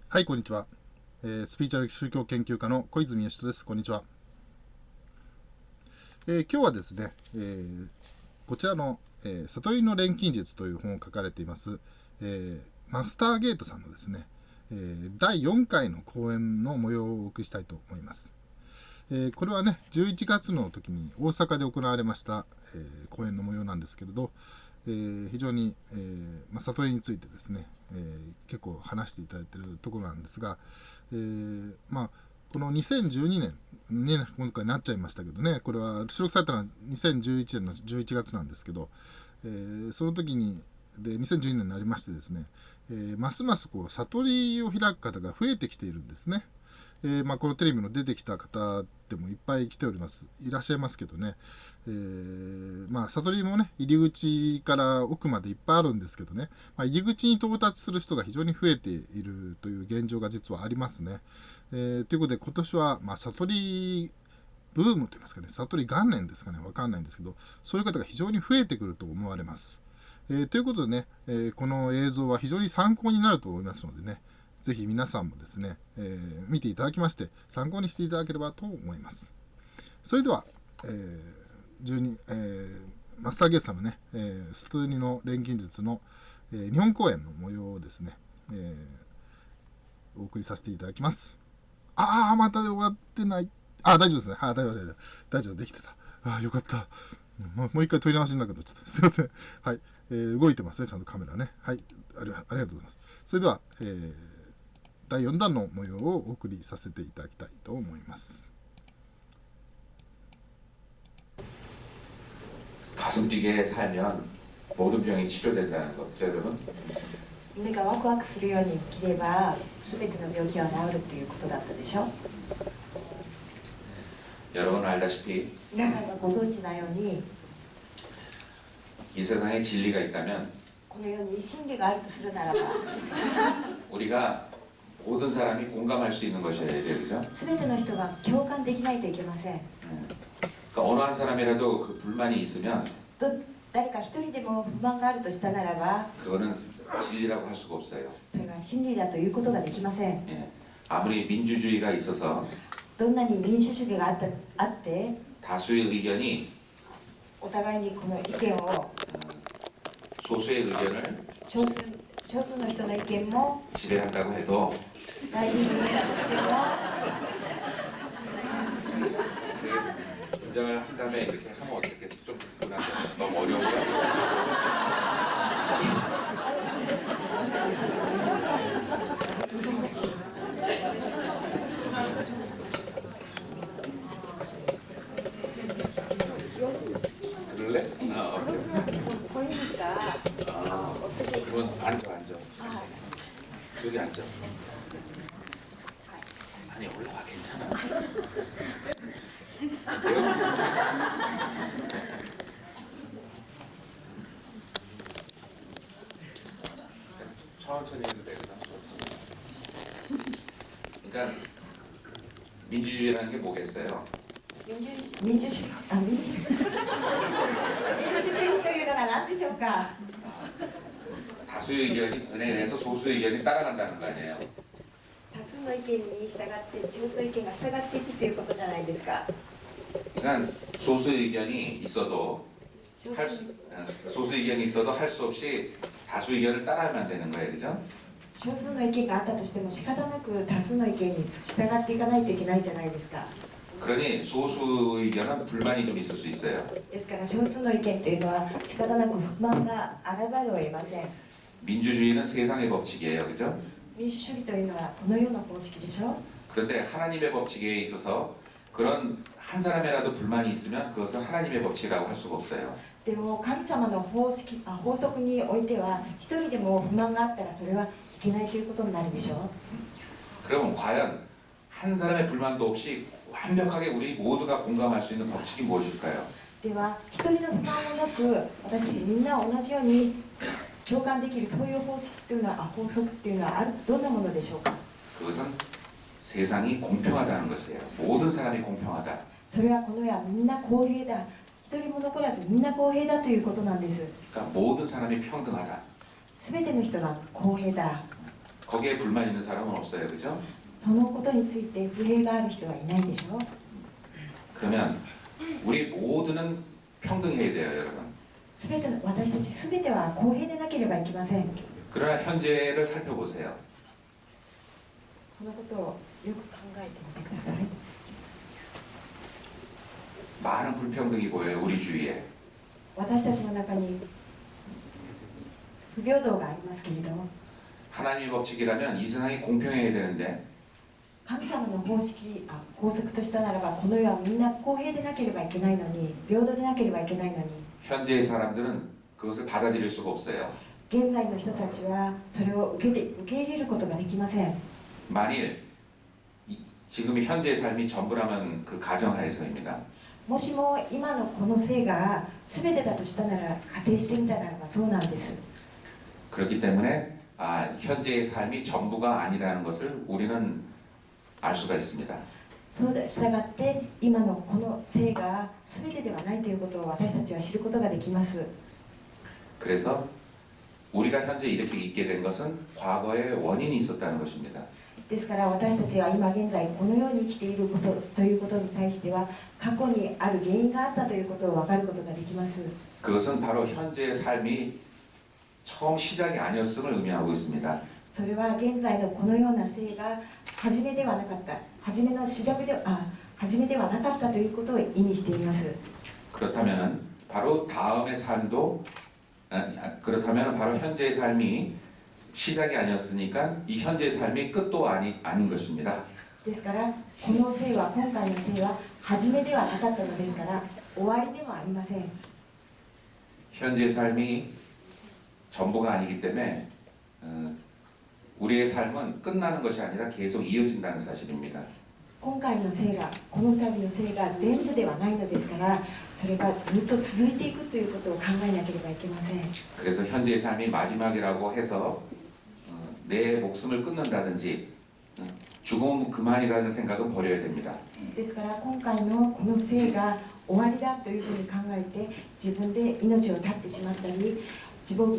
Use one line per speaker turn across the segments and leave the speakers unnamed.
はい、こんにちは。スピーチュアル宗教研究家の小泉義人です。こんにちは。今日はですね、こちらの、悟りの錬金術という本を書かれています、マスターゲートさんのですね、第4回の講演の模様をお送りしたいと思います。これはね、11月の時に大阪で行われました、講演の模様なんですけれど、非常に、悟りについてですね、結構話していただいているところなんですが、この2012年に、ね、今回なっちゃいましたけどね、これは収録されたのは2011年の11月なんですけど、その時に2012年になりましてですね、ますますこう悟りを開く方が増えてきているんですね。このテレビの出てきた方でもいっぱい来ております。いらっしゃいますけどね。悟りもね、入り口から奥までいっぱいあるんですけどね、入り口に到達する人が非常に増えているという現状が実はありますね。ということで今年は、悟りブームといいますかね、悟り元年ですかね、わかんないんですけど、そういう方が非常に増えてくると思われます。ということでね、この映像は非常に参考になると思いますのでね、ぜひ皆さんもですね、見ていただきまして参考にしていただければと思います。それでは、マスターゲートさんのね、悟りの錬金術の、日本公演の模様をですね、お送りさせていただきます。また終わってない。大丈夫ですね。大丈夫、できてた。よかった。もう一回取り直しになるかとちょっとすいません。はい、動いてますね、ちゃんとカメラね。はい、ありがとうございます。それでは、第4弾の模様をお送りさせていただきたいと思います。
가슴 뛰게 살면 모든 병이 치료된다는 것, 여러분.
胸がワクワクするように生きれば全ての病気は治るということだったでしょう。
여러분 알다시피
皆さんがご存知なように
이 세상에 진리가 있다면
この世に真理があるとするならば
우리가 모든 사람이 공감할 수 있는 것이어야 돼요, 그죠?
全ての人が共感できないといけません。
그러니까 어느 한 사람이라도 그 불만이 있으면
誰か一人でも不満があるとしたならば
그거는 진리라고 할 수가 없어요.
それが真理だということができません。
예. 아무리 민주주의가 있어서
どんなに民主主義があって
다수의 의견이
お互いにこの意見を
소수의 의견을
少数の人の意見も
지배한다고 해도
大事にするんだとしても
인정을 한 다음에 이렇게 하면 어떻겠어? 좀 불안해. 너무 어려운가? 그럴래?
보이니까
그러면 앉아. 여기 앉아. 아니 올라와 괜찮아. 천천히 해도 되거든. 그러니까 민주주의라는 게 뭐겠어요?
民主主義というのが何でしょうか。
다수의 의견이 은행에서 소수의 의견이 따라간다는 거 아니에요?
多数の意見に従って少数意見が従っていくということじゃないですか。
그러니까 소수의 의견이 있어도 소수 의견이 있어도 할 수 없이 다수 의견을 따라하면 되는 거예요, 그죠?
少数の意見があったとしても仕方なく多数の意見に従っていかないといけないじゃないですか。
그러니 소수 의견은 불만이 좀 있을 수 있어요.
ですから少数の意見というのは仕方なく不満があらざるを得ません。
민주주의는 세상의 법칙이에요, 그죠?
民主主義というのはこの世の方式でしょ。
그런데 하나님의 법칙에 있어서 그런 한 사람이라도 불만이 있으면 그것을 하나님의 법칙이라고 할 수가 없어요.
でも神様の法則においては一人でも不満があったらそれはいけないということになるでしょう。
그러면 과연 한 사람의 불만도 없이 완벽하게 우리 모두가 공감할 수 있는 법칙이 무엇일까요?
では一人の不満もなく私たちみんな同じように共感できるそういう法則っていうのはどんなものでしょうか。
그것은 세상이 공평하다는 것이에요. 모든 사람이 공평하다.
それはこの世はみんな公平だ。一人も残らずみんな公平だということなんです。
그러니까 모든 사람이 평등하다.
すべての人が公平だ。
거기에 불만 있는 사람은 없어요, 그죠?
そのことについて不平がある人はいないでしょう。
그러면 우리 모두는 평등해야 돼요, 여러분.
すべての私たちすべては公平でなければいけません。
그러나 현재를 살펴보세요.
そのことをよく考えてみてください。
많은 불평등이 보여요, 우리 주위에.
私たちの中に不平等がありますけれども、
하나님의 법칙이라면 이 세상이 공평해야 되는데
神様の法則としたならば、この世はみんな公平でなければいけないのに、平等でなければいけないのに、
현재의 사람들은 그것을 받아들일 수가 없어요.
現在の人たちはそれを受け入れることができません。
만일 지금의 현재의 삶이 전부라면 그 가정하에서입니다.
もしも今のこの性が全てだとしたなら、仮定してみたならばそうなんです。
그렇기 때문에 현재의 삶이 전부가 아니라는 것을 우리는 알 수가 있습니다.
そうでしたがって今のこの性が全てではないということを私たちは知ることができます。
그래서 우리가 현재 이렇게 있게 된 것은 과거에 원인이 있었다는 것입니다.
ですから私たちは今現在このように生きていることということに対しては過去にある原因があったということを分かることができます。
그것은 바로 현재의 삶이 처음 시작이 아니었음을 의미하고 있습니다.
それは現在のこのような性が初めではなかった、初めではなかったということを意味しています。
그렇다면 바로 다음의 삶도 그렇다면 바로 현재의 삶이 시작이 아니었으니까 이 현재의 삶이 끝도 아닌 것입니다.
ですからこの性は今回の性は初めではなかったのですから終わりでもありません。
현재의 삶이 전부가 아니기 때문에 우리의 삶은 끝나는 것이 아니라 계속 이어진다는 사실입니다.
今回の性がこの度の性が全部ではないのですから、それがずっと続いていくということを考えなければいけません。
그래서 현재의 삶이 마지막이라고 해서 내 목숨을 끊는다든지 죽음은 그만이라는 생각은 버려야 됩니다.
ですから今回のこの性が終わりだというふうに考えて自分で命を絶ってしまったり自分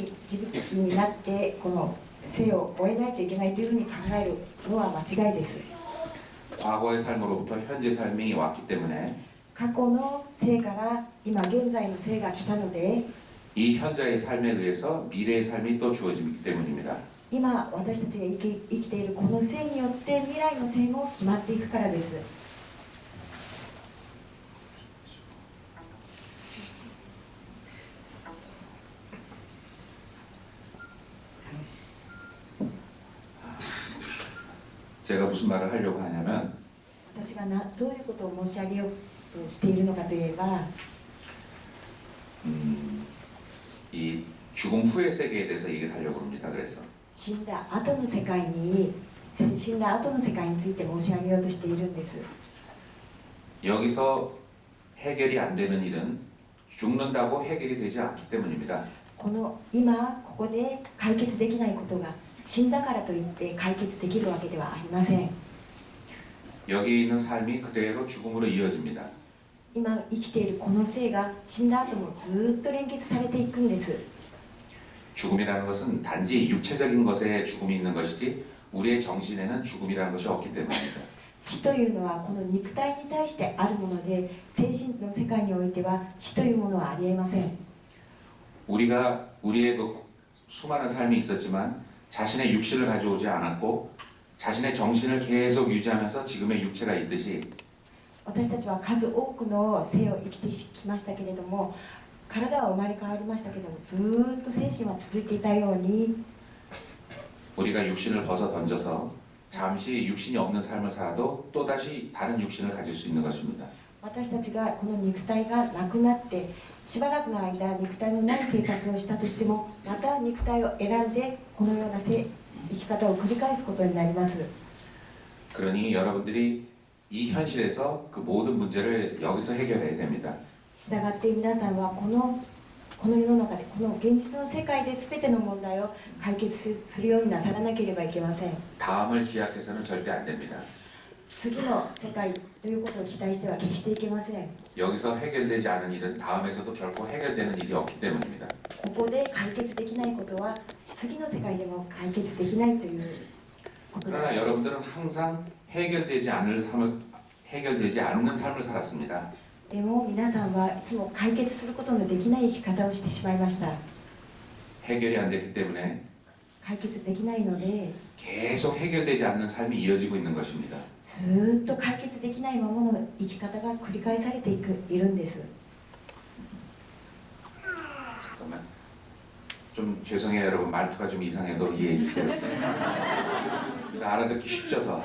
になってこの生を終えないといけないというふうに考えるのは間違いです。
과거의 삶으로부터 현재 삶이 왔기 때문에
過去の生から今現在の生が来たので
이 현재의 삶에 의해서 미래의 삶이 또 주어지기 때문입니다.
今私たちが生きているこの生によって未来の生も決まっていくからです。
제가 무슨 말을 하려고 하냐면
私がどういうことを申し上げようとしているのかといえば
이 죽음 후의 세계에 대해서 얘기를 하려고 합니다. 그래서
死んだ後の世界について申し上げようとしているんです。
여기서 해결이 안 되는 일은 죽는다고 해결이 되지 않기 때문입니다.
この今ここで解決できないことが死んだからといって解決できるわけではありません。
여기 있는 삶이 그대로 죽음으로 이어집니다.
今生きているこの生が死んだ後もずっと連結されていくんです。
죽음이라는 것은 단지 육체적인 것에 죽음이 있는 것이지 우리의 정신에는 죽음이라는 것이 없기 때문입니다.
死というのはこの肉体に対してあるもので精神の世界においては死というものはありえません。
우리의 그 수많은 삶이 있었지만 자신의 육신을 가져오지 않았고 자신의 정신을 계속 유지하면서 지금의 육체가 있듯이
私たちは数多くの生を生きてきましたけれども体は生まれ変わりましたけれどもずっと精神は続いていたように
우리가 육신을 벗어 던져서 잠시 육신이 없는 삶을 살아도 또다시 다른 육신을 가질 수 있는 것입니다.
私たちがこの肉体がなくなってしばらくの間肉体のない生活をしたとしてもまた肉体を選んでこのような生き方を繰り返すことになります。
그러니 여러분들이 이 현실에서 그 모든 문제를 여기서 해결해야 됩니다.
したがって皆さんはこの世の中でこの現実の世界で全ての問題を解決するようになさらなければいけません。
다음을 기약해서는 절대 안 됩니다.
次の世界ということを期待しては決していけません。
여기서 해결되지 않은 일은 다음에서도 결코 해결되는 일이 없기 때문입니다.
ここで解決できないことは次の世界でも解決できないということだ
그러나 여러분들은 항상 해결되지 않는 삶을 살았습니다.
でも皆さんはいつも解決することのできない生き方をしてしまいました。
해결이 안 됐기 때문에
解決できないので
계속 해결되지 않는 삶이 이어지고 있는 것입니다.
ずーっと解決できないままの生き方が繰り返されているんです。
잠깐만. 좀 죄송해요 여러분, 말투가 좀 이상해도 이해해 주세요. 이거 알아듣기 쉽죠 더.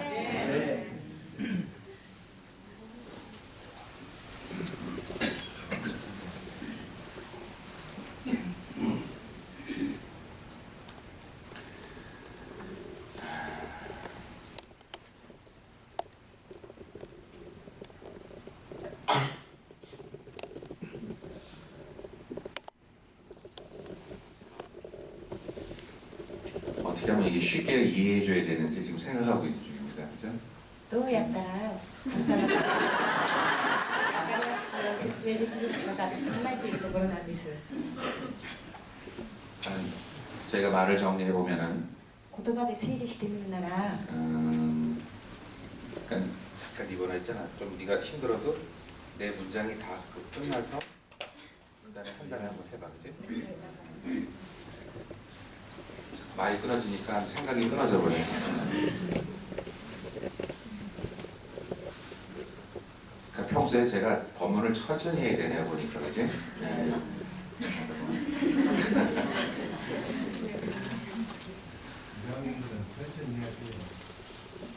어떻게 하면 이게 쉽게 이해해 줘야 되는지 지금 생각하고 있는 중입니다. 그죠?
どうやったら簡単な分かりやすく説明できるのか考えているところなんです。
제가 말을 정리해 보면은
言葉で整理してみるなら
약간 이거나 있잖아. 좀 네가 힘들어도 내 문장이 다 끝나서 그다음에 한 달에 한번 해봐, 그지? 말이 끊어지니까 생각이 끊어져 버려. 그러니까 평소에 제가 법문을 천천히 해야 되네요 보니까, 그지? 네.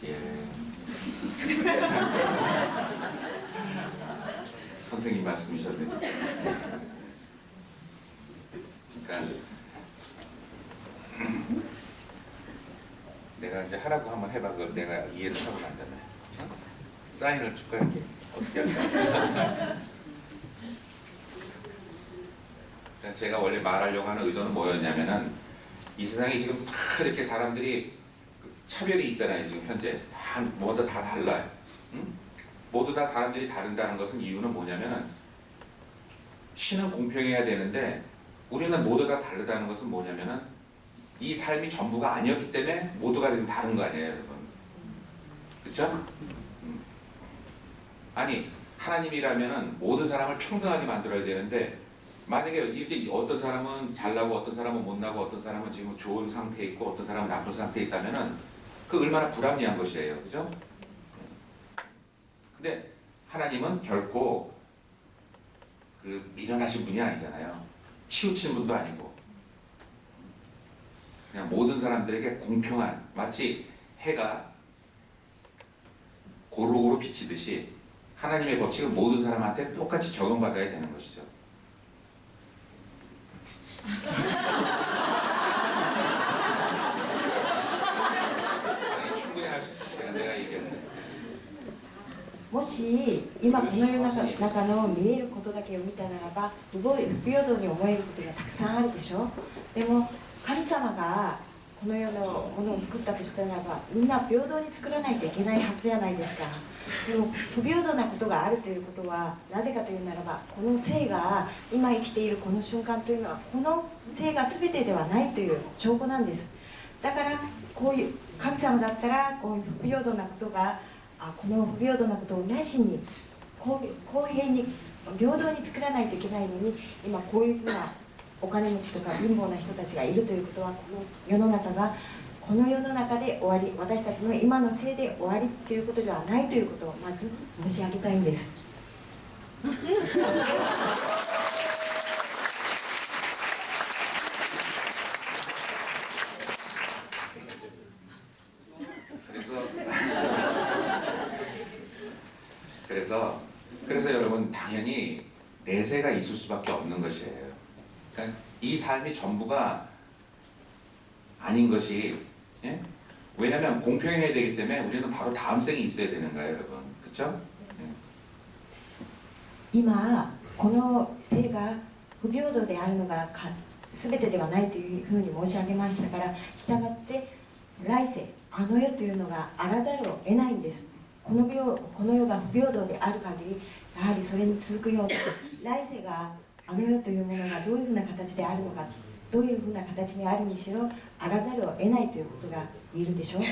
예. 선생님 말씀이셨네. 그러니까 내가 이제 하라고 한번 해봐. 그걸 내가 이해를 하고 난다면 사인을 줄까 이렇게 어떻게 할까? 제가 원래 말하려고 하는 의도는 뭐였냐면은 이 세상에 지금 다 이렇게 사람들이 차별이 있잖아요. 지금 현재 모두 다 달라요. 응? 모두 다 사람들이 다른다는 것은 이유는 뭐냐면은 신은 공평해야 되는데 우리는 모두 다 다르다는 것은 뭐냐면은 이 삶이 전부가 아니었기 때문에 모두가 지금 다른 거 아니에요, 여러분? 그렇죠? 아니 하나님이라면은 모든 사람을 평등하게 만들어야 되는데 만약에 이렇게 어떤 사람은 잘나고 어떤 사람은 못나고 어떤 사람은 지금 좋은 상태에 있고 어떤 사람은 나쁜 상태에 있다면은 그 얼마나 불합리한 것이에요, 그죠? 근데 하나님은 결코 그 미련하신 분이 아니잖아요. 치우치는 분도 아니고 그냥 모든 사람들에게 공평한, 마치 해가 고루고루 비치듯이 하나님의 법칙은 모든 사람한테 똑같이 적용받아야 되는 것이죠. 충분히 할 수 있어요. 내가 얘기했는데.
もし今この世の中の見えることだけを見たならば不平等に思えることがたくさんあるでしょ。でも神様がこの世のものを作ったとしたならばみんな平等に作らないといけないはずじゃないですか。でも不平等なことがあるということはなぜかというならばこの生が今生きているこの瞬間というのはこの生が全てではないという証拠なんです。だからこういう神様だったらこういう不平等なことがこの不平等なことをなしに公平に平等に作らないといけないのに今こういうふうなお金持ちとか貧乏な人たちがいるということはこの世の中がこの世の中で終わり私たちの今のせいで終わりということではないということをまず申し上げたいんです。
그래서 여러분 당연히 내세가 있을 수밖에 없는 것이에요. 그러니까 이 삶이 전부가 아닌 것이, 예? 왜냐하면 공평해야 되기 때문에 우리는 바로 다음 생이 있어야 되는 거예요, 여러분. 그렇죠?
今この生が不平等であるのが全てではないというふうに申し上げましたから、したがって来世あの世というのがあらざるを得ないんです。この世が不平等である限りやはりそれに続くように来世があの世というものがどういうふうな形であるのか、どういうふうな形にあるにしろあらざるを得ないということが言えるでしょう。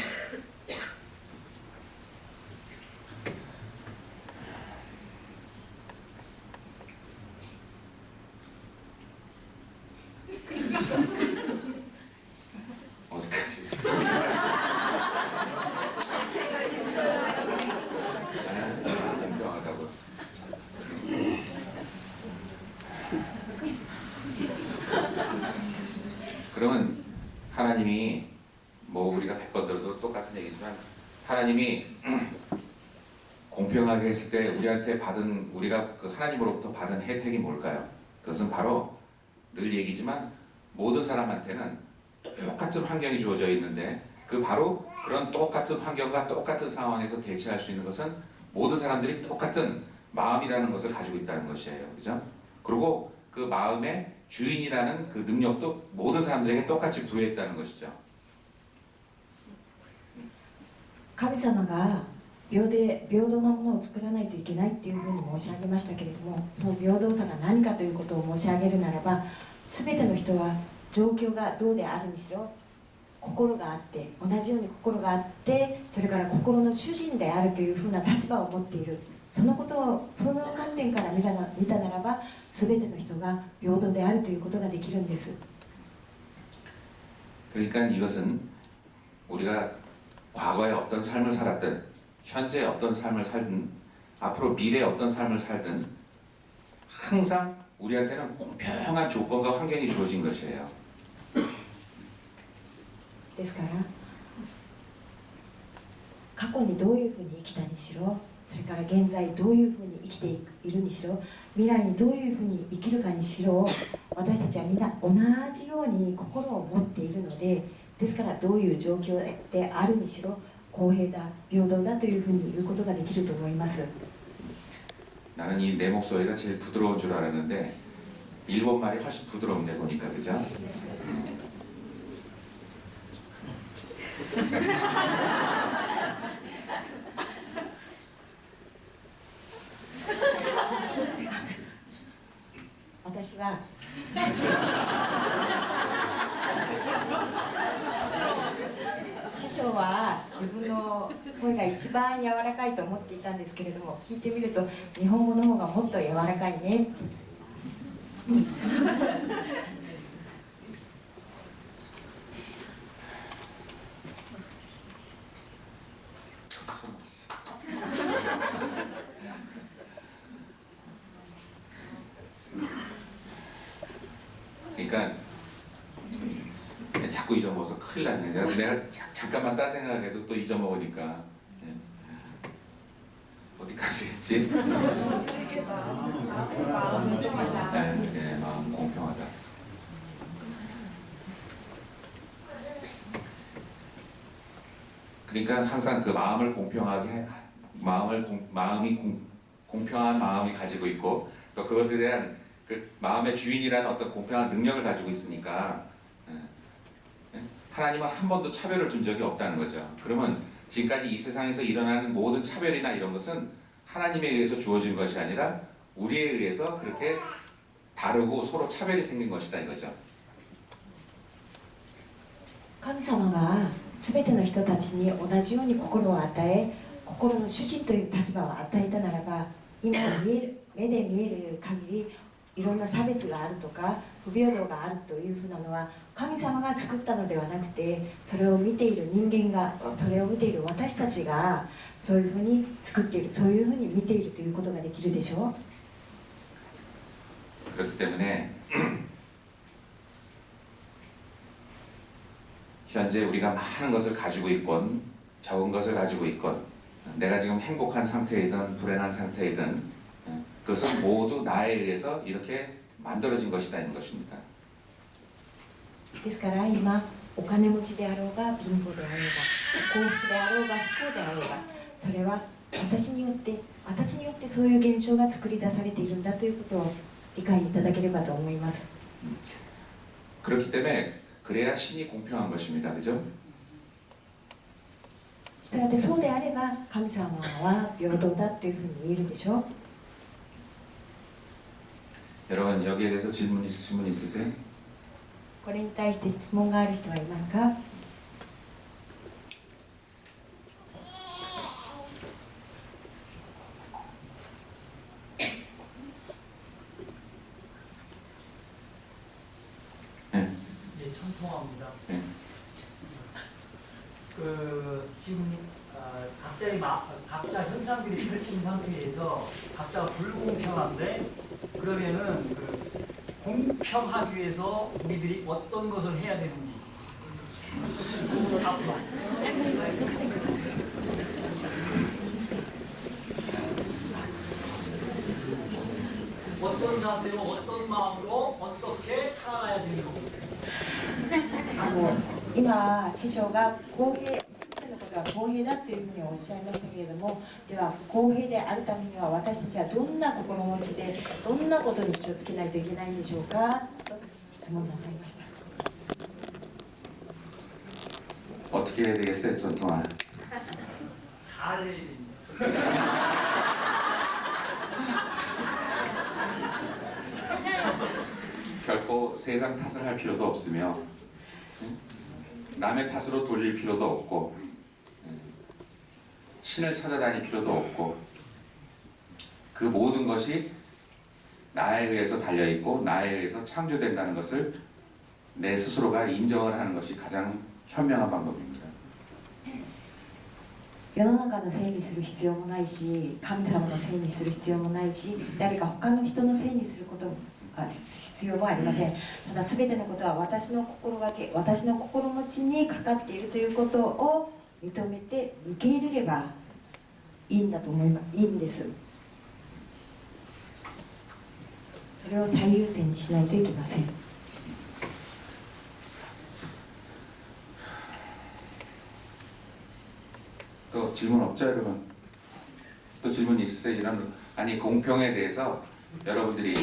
것도 똑같은 얘기지만 하나님이 공평하게 했을 때 우리한테 받은 우리가 그 하나님으로부터 받은 혜택이 뭘까요? 그것은 바로 늘 얘기지만 모든 사람한테는 똑같은 환경이 주어져 있는데 그 바로 그런 똑같은 환경과 똑같은 상황에서 대처할 수 있는 것은 모든 사람들이 똑같은 마음이라는 것을 가지고 있다는 것이에요. 그죠? 그리고 그 마음의 주인이라는 그 능력도 모든 사람들에게 똑같이 부여했다는 것이죠.
神様が平等なものを作らないといけないっていうふうに申し上げましたけれども、その平等さが何かということを申し上げるならば、全ての人は状況がどうであるにしろ心があって、同じように心があって、それから心の主人であるというふうな立場を持っている。そのことをその観点から見たならば、全ての人が平等であるということができるんです。
그러니까 이것은 우리가 과거에 어떤 삶을 살았든 현재 어떤 삶을 살든 앞으로 미래에 어떤 삶을 살든 항상 우리한테는 공평한 조건과 환경이 주어진 것이에요.
ですから過去にどういうふうに生きたにしろ、それから現在どういうふうに生きているにしろ、未来にどういうふうに生きるかにしろ、私たちはみんな同じように心を持っているので、ですからどういう状況であるにしろ公平だ、平等だというふうに言うことができると思います。
나는 이 내 목소리가 제일 부드러운 줄 알았는데 일본 말이 훨씬 부드러운데 보니까 그죠?
私は師匠は自分の声が一番柔らかいと思っていたんですけれども、聞いてみると日本語の方がもっと柔らかいね。
그러니까 자꾸 잊어먹어서 큰일 났네. 내가 잠깐만 딴 생각을 해도 또 잊어먹으니까. 어디까지 했지? 네, 마음 공평하다. 그러니까 항상 그 마음을 공평하게 마음이 공평한 마음이 가지고 있고 또 그것에 대한 그 마음의 주인이라는 어떤 공평한 능력을 가지고 있으니까 하나님은 한 번도 차별을 둔 적이 없다는 거죠. 그러면 지금까지 이 세상에서 일어나는 모든 차별이나 이런 것은 하나님에 의해서 주어진 것이 아니라 우리에 의해서 그렇게 다르고 서로 차별이 생긴 것이다 이거죠.
神様が全ての人たちに同じように心を与え、心の主人という立場を与えたならば、今目で見える限りいろんな差別があるとか不平等があるというふうなのは神様が作ったのではなくて、それを見ている人間が、それを見ている私たちがそういうふうに作っている、そういうふうに見ているということができるでしょう。
그렇기 때문에 현재 우리가 많은 것을 가지고 있건 적은 것을 가지고 있건 내가 지금 행복한 상태이든 불행한 상태이든 그것은 모두 나에 의해서 이렇게 만들어진 것이다 는 것입니다.
ですから今お金持ちであろうが貧乏であろうが幸福であろうが不幸であろうが、それは私によってそういう現象が作り出されているんだということを理解いただければと思います。
그렇기 때문에 그래야 신이 공평한 것입니다. 그죠?
したがってそうであれば神様は平等だというふうに言えるでしょう。
여러분 여기에 대해서 질문 있으세요?
これに対して質問がある人はいますか？
예, 청통합니다. 지금 각자 현상들이 펼쳐진 상태에서 각자가 불공평한데, 그러면은 공평하기 위해서 우리들이 어떤 것을 해야 되는지. 어떤 자세로 어떤 마음으로 어떻게 살아가야 되는 겁니다.
今師匠が公平全てのことは公平だというふうにおっしゃいましたけれども、では公平であるためには私たちはどんな心持ちでどんなことに気をつけないといけないんでしょうかと質問なさいました。
어떻게 해야 되겠어요, 전통아?
잘 해야 됩니다.
결코 세상 탓을 할 필요도 없으며 남의 탓으로 돌릴 필요도 없고 신을 찾아다닐 필요도 없고 그 모든 것이 나에 의해서 달려있고 나에 의해서 창조된다는 것을 내 스스로가 인정을 하는 것이 가장 현명한 방법입니다.
世の中のせいにする必要もないし、神様のせいにする必要もないし、誰か他の人のせいにすることも必要もありません。ただ全てのことは私の心がけ、私の心持ちにかかっているということを認めて受け入れればいいんだと思います。いいんです。それを最優先にしないといけません。
또 질문 없죠, 여러분? 또 질문 있으세요? 이런 아니 공평에 대해서 여러분들이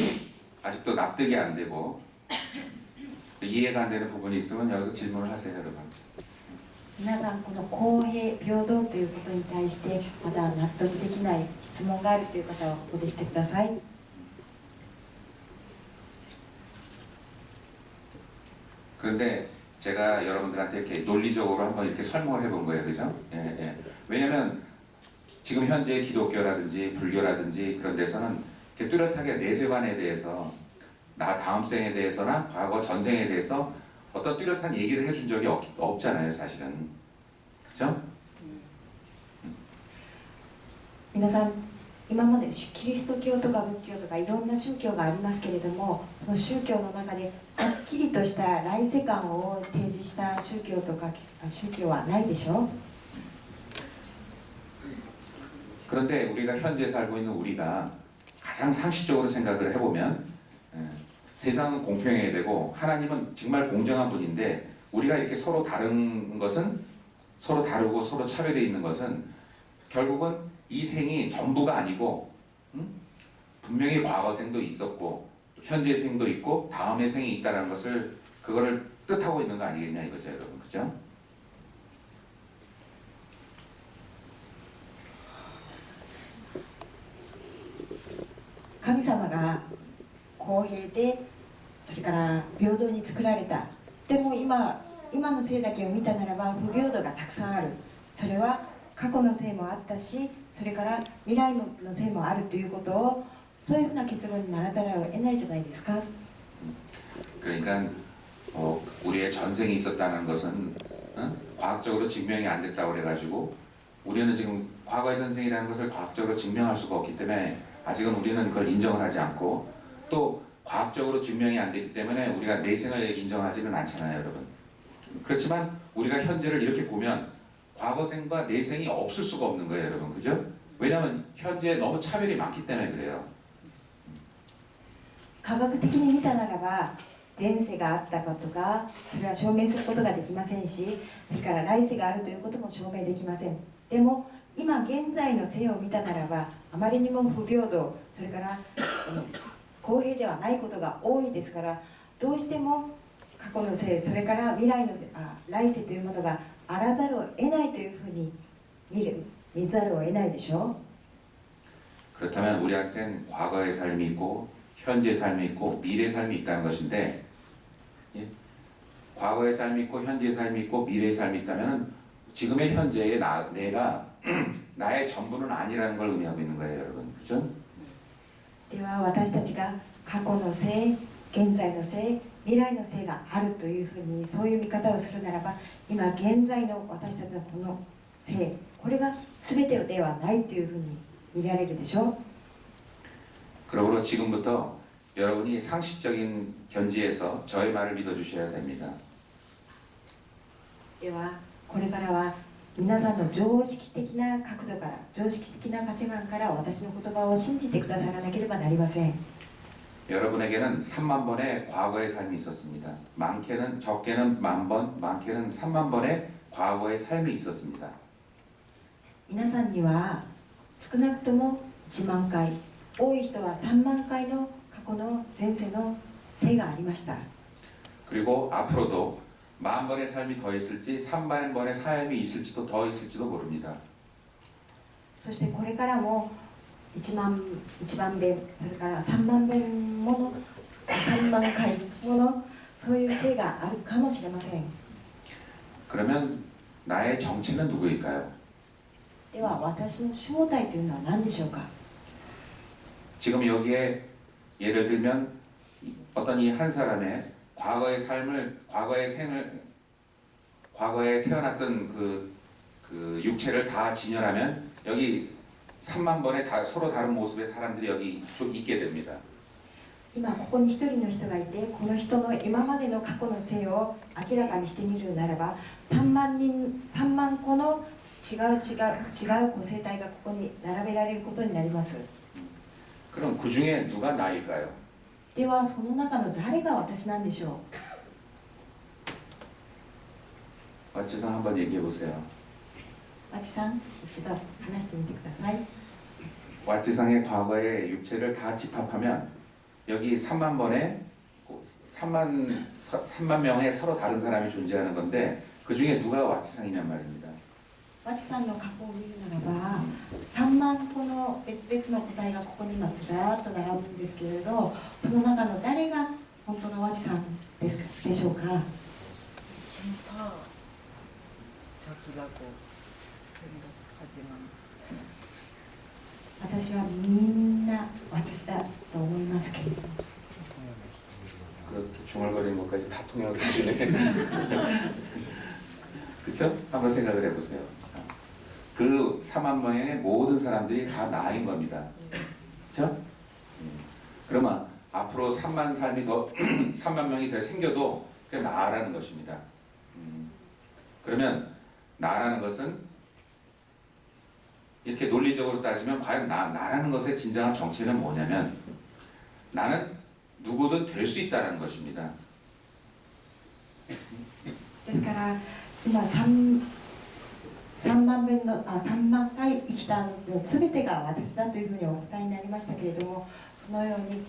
아직도 납득이 안 되고 이해가 안 되는 부분이 있으면 여기서 질문을 하세요, 여러분.
皆さんこの公平平等ということに対してまだ納得できない質問があるという方はここでしてください。
그런데 제가 여러분들한테 이렇게 논리적으로 한번 이렇게 설명을 해본 거예요, 그죠? 예, 예. 왜냐면 지금 현재 기독교라든지 불교라든지 그런 데서는 이렇게 뚜렷하게 내세관에 대해서 나 다음 생에 대해서나 과거 전생에 대해서 어떤 뚜렷한 얘기를 해준 적이 없잖아요, 사실은. 그죠?
皆さん今までキリスト教とか仏教とかいろんな宗教がありますけれども、その宗教の中ではっきりとした来世観を提示した宗教とか宗教はないでしょう。
그런데 우리가 현재 살고 있는 우리가 가장 상식적으로 생각을 해보면 세상은 공평해야 되고 하나님은 정말 공정한 분인데 우리가 이렇게 서로 다른 것은 서로 다르고 서로 차별해 있는 것은 결국은 이 생이 전부가 아니고 분명히 과거 생도 있었고 현재 생도 있고 다음의 생이 있다는 것을 그거를 뜻하고 있는 거 아니겠냐 이거죠, 여러분. 그죠?
神様が公平でそれから平等に作られた。でも今のせいだけを見たならば不平等がたくさんある。それは過去のせいもあったし、それから未来のせいもあるということをそういうふうな結論にならざるを得ないじゃないですか。
그러니까 우리의 전생이 있었다는 것은 과학적으로 증명이 안 됐다고 그래가지고 우리는 지금 과거의 전생이라는 것을 과학적으로 증명할 수가 없기 때문에 아직은 우리는 그걸 인정을 하지 않고 또 과학적으로 증명이 안 되기 때문에 우리가 내생을 인정하지는 않잖아요, 여러분. 그렇지만 우리가 현재를 이렇게 보면 과거생과 내생이 없을 수가 없는 거예요, 여러분. 그죠? 왜냐하면 현재에 너무 차별이 많기 때문에 그래요.
科学的に見たならば前世があったことがそれは証明することができませんし、それから来世があるということも証明できません。でも今現在の世を見たならばあまりにも不平等、それから公平ではないことが多いですから、どうしても過去の世、それから未来の世、来世というものがあらざるを得ないというふうに見ざるを得ないでしょう。
그렇다면 우리한테는 과거의 삶이 있고 현재 삶이 있고 미래 삶이 있다는 것인데 예? 과거의 삶이 있고 현재의 삶이 있고 미래의 삶이 있다면 지금의 현재의 내가 나의 전부는 아니라는 걸 의미하고 있는 거예요, 여러분. 그죠?
では私たちが過去のせい、現在のせい、未来のせいがあるというふうにそういう見方をするならば、今現在の私たちのこのせい、これが全てではないというふうに見られるでしょう。
그러므로 지금부터 여러분이 상식적인 견지에서 저의 말을 믿어주셔야 됩니다.
ではこれからは皆さんの常識的な角度から常識的な価値観から私の言葉を信じてくださらなければなりません。
여러분에게는 3만 번의 과거의 삶이 있었습니다. 많게는 적게는 10,000번, 많게는 3만 번의 과거의 삶이 있었습니다.
皆さんには少なくとも1万回、多い人は3万回の過去の前世の生がありました。
그리고 앞으로도 10,000번의 삶이 더 있을지 3만 번의 삶이 있을지도 더 있을지도 모릅니다.
そしてこれからも1万遍、それから3万遍もの、3万回ものそういう生があるかもしれません。
그러면 나의 정체는 누구일까요?
では私の正体というのは何でしょうか。
지금 여기에 예를 들면 어떤 이 한 사람의 과거의 삶을, 과거의 생을, 과거에 태어났던 그 육체를 다 진열하면 여기 3만 번의 서로 다른 모습의 사람들이 여기 있게 됩니다.
今ここに一人の人がいて、この人の今までの過去の生を明らかにしてみるならば、3万個の違う個性体がここに並べられることになります。
그럼 그 중에 누가 나일까요?
ではその中の誰が私なんでしょう。
왓츠상 한번 얘기해 보세요.
マチさん、一度話してみてください。
왓츠상의 과거의 육체를 다 집합하면 여기 3만 번의 3만 명의 서로 다른 사람이 존재하는 건데 그 중에 누가 왓츠상이냔 말입니다.
マチさんの過去を見るならば、3万個の別々の個体がここに今ずらーっと並ぶんですけれど、その中の誰が本当のマチさんでしょうか。
다 자기라고 생각하지만
私はみんな私だと思いますけれど、
그렇게 중얼거리는 것까지 다 통역을 해주네. 그쵸? 한번 생각을 해보세요. 그 4만 명의 모든 사람들이 다 나인 겁니다. 그쵸? 그러면 앞으로 3만 삶이 더 3만 명이 더 생겨도 그게 나라는 것입니다. 그러면 나라는 것은 이렇게 논리적으로 따지면 과연 나라는 것의 진정한 정체는 뭐냐면 나는 누구든 될 수 있다는 것입니다.
ですから今3万回生きたの全てが私だというふうにお答えになりましたけれども、そのように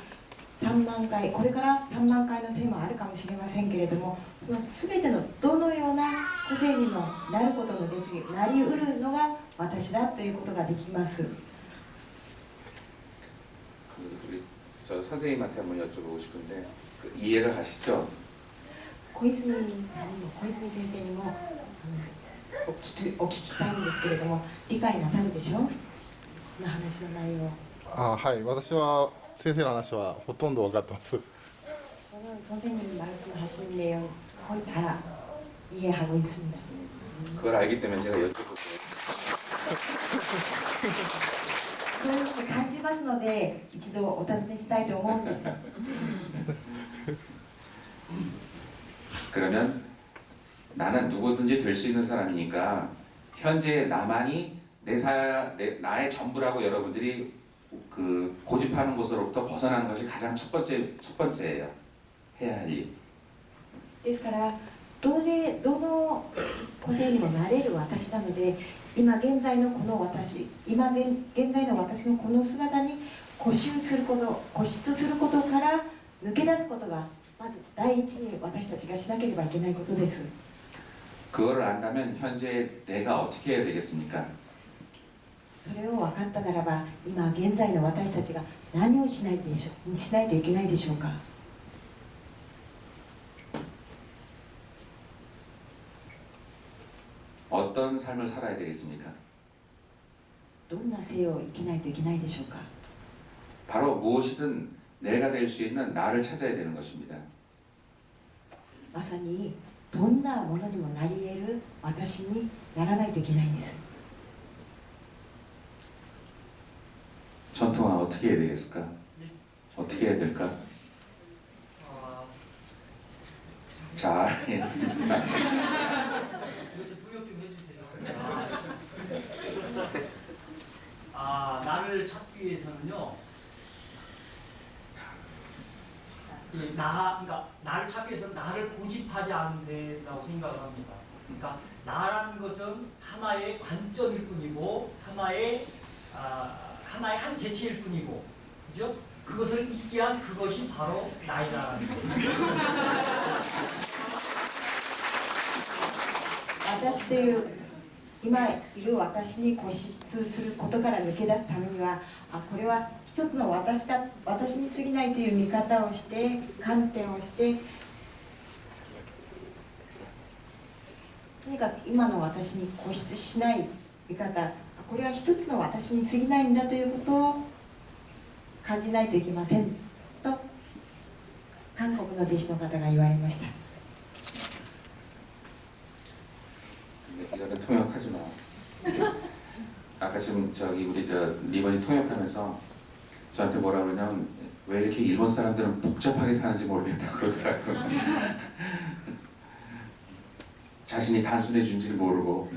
3万回、これから3万回の生もあるかもしれませんけれども、その全てのどのような個性にもなることのできる、なりうるのが私だということができます。
우리 저 선생님한테 한번 여쭤보고 싶은데 이해를 하시죠?
小泉さんにも小泉先生にもお聞きしたいんですけれども、理解なさるでしょう、この話の内容。
はい、私は先生の話はほとんど分かってます。
저는 선생님 말씀하신 내용 거의 다 이해하고 있습니다.
그걸 알기 때문에 제가 여쭤보고
そういうことを感じますので、一度お尋ねしたいと思うんです。
그러면 나는 누구든지 될 수 있는 사람이니까 현재 나만이 나의 전부라고 여러분들이 그 고집하는 것으로부터 벗어나는 것이 가장 첫 번째예요. 해야 할 일.
ですからどの個性にもなれる私なので、今現在のこの私、現在の私のこの姿に固執することから抜け出すことがまず第一に私たちがしなければいけないことです。
그거를 안다면 현재 내가 어떻게 해야 되겠습니까?
それを分かったならば、今現在の私たちが何をしないといけないでしょうか。
어떤 삶을 살아야 되겠습니까?
どんな生を生きないといけないでしょうか。
바로 무엇이든 내가 될 수 있는 나를 찾아야 되는 것입니다.
まさにどんなものにもなり得る私にならないといけないんです。
전통아 어떻게 해야 되겠을까? 어떻게 해야 될까? 자, 예.
이것도 통역 좀 해주세요. 나를 찾기 위해서는요. 그러니까 나를 찾기 위해서는 나를 고집하지 않으면 된다고 생각을 합니다. 그러니까 나라는 것은 하나의 관점일 뿐이고 하나의 한 개체일 뿐이고, 그죠? 그것을 있게 한 그것이 바로 나이다라는 거죠.
私という今いる私に固執することから抜け出すためには、これは一つの私に過ぎないという見方をして、観点をして、とにかく今の私に固執しない見方、これは一つの私に過ぎないんだということを感じないといけませんと韓国の弟子の方が言われました。
이거는 통역하지 마. 아까 지금 우리 리번이 통역하면서 저한테 뭐라 그러냐면 왜 이렇게 일본 사람들은 복잡하게 사는지 모르겠다 그러더라고요. 자신이 단순해진지를 모르고.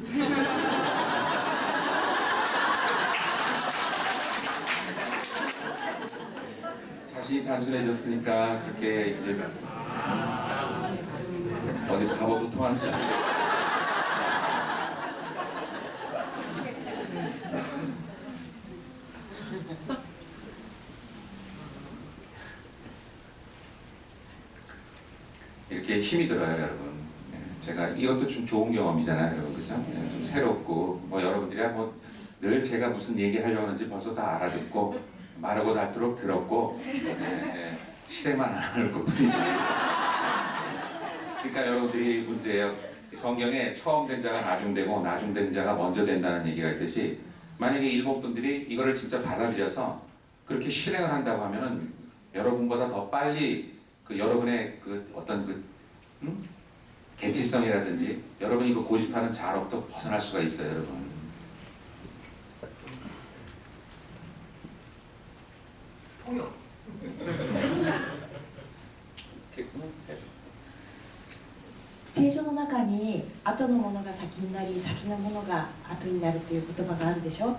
자신이 단순해졌으니까 그렇게 이제 어디 바보도 통하지 않고. 이렇게 힘이 들어요, 여러분. 제가 이것도 좀 좋은 경험이잖아요, 여러분, 그죠? 좀 새롭고 뭐 여러분들이야 뭐 늘 제가 무슨 얘기하려고 하는지 벌써 다 알아듣고 마르고 닳도록 들었고 실행만 안 하는 것뿐이죠. 그러니까 여러분들이 문제예요. 성경에 처음 된 자가 나중되고 나중된 자가 먼저 된다는 얘기가 있듯이 만약에 일본 분들이 이거를 진짜 받아들여서 그렇게 실행을 한다고 하면은 여러분보다 더 빨리 그 여러분의 그 어떤 개취성이라든지 여러분이 그 고집하는 자로부터 벗어날 수가 있어요, 여러분.
통역.
聖書の中に後のものが先になり先のものが後になるという言葉があるでしょ。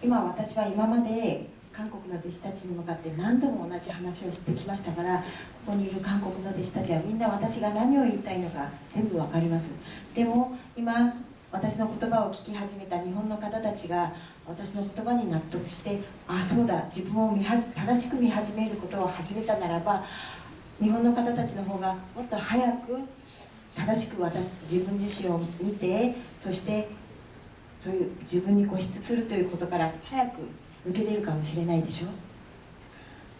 今私は今まで韓国の弟子たちに向かって何度も同じ話をしてきましたから、ここにいる韓国の弟子たちはみんな私が何を言いたいのか全部わかります。でも今私の言葉を聞き始めた日本の方たちが私の言葉に納得して、そうだ、自分を正しく見始めることを始めたならば、日本の方たちの方がもっと早く正しく自分自身を見て、そしてそういう自分に固執するということから早く抜け出るかもしれないでしょ。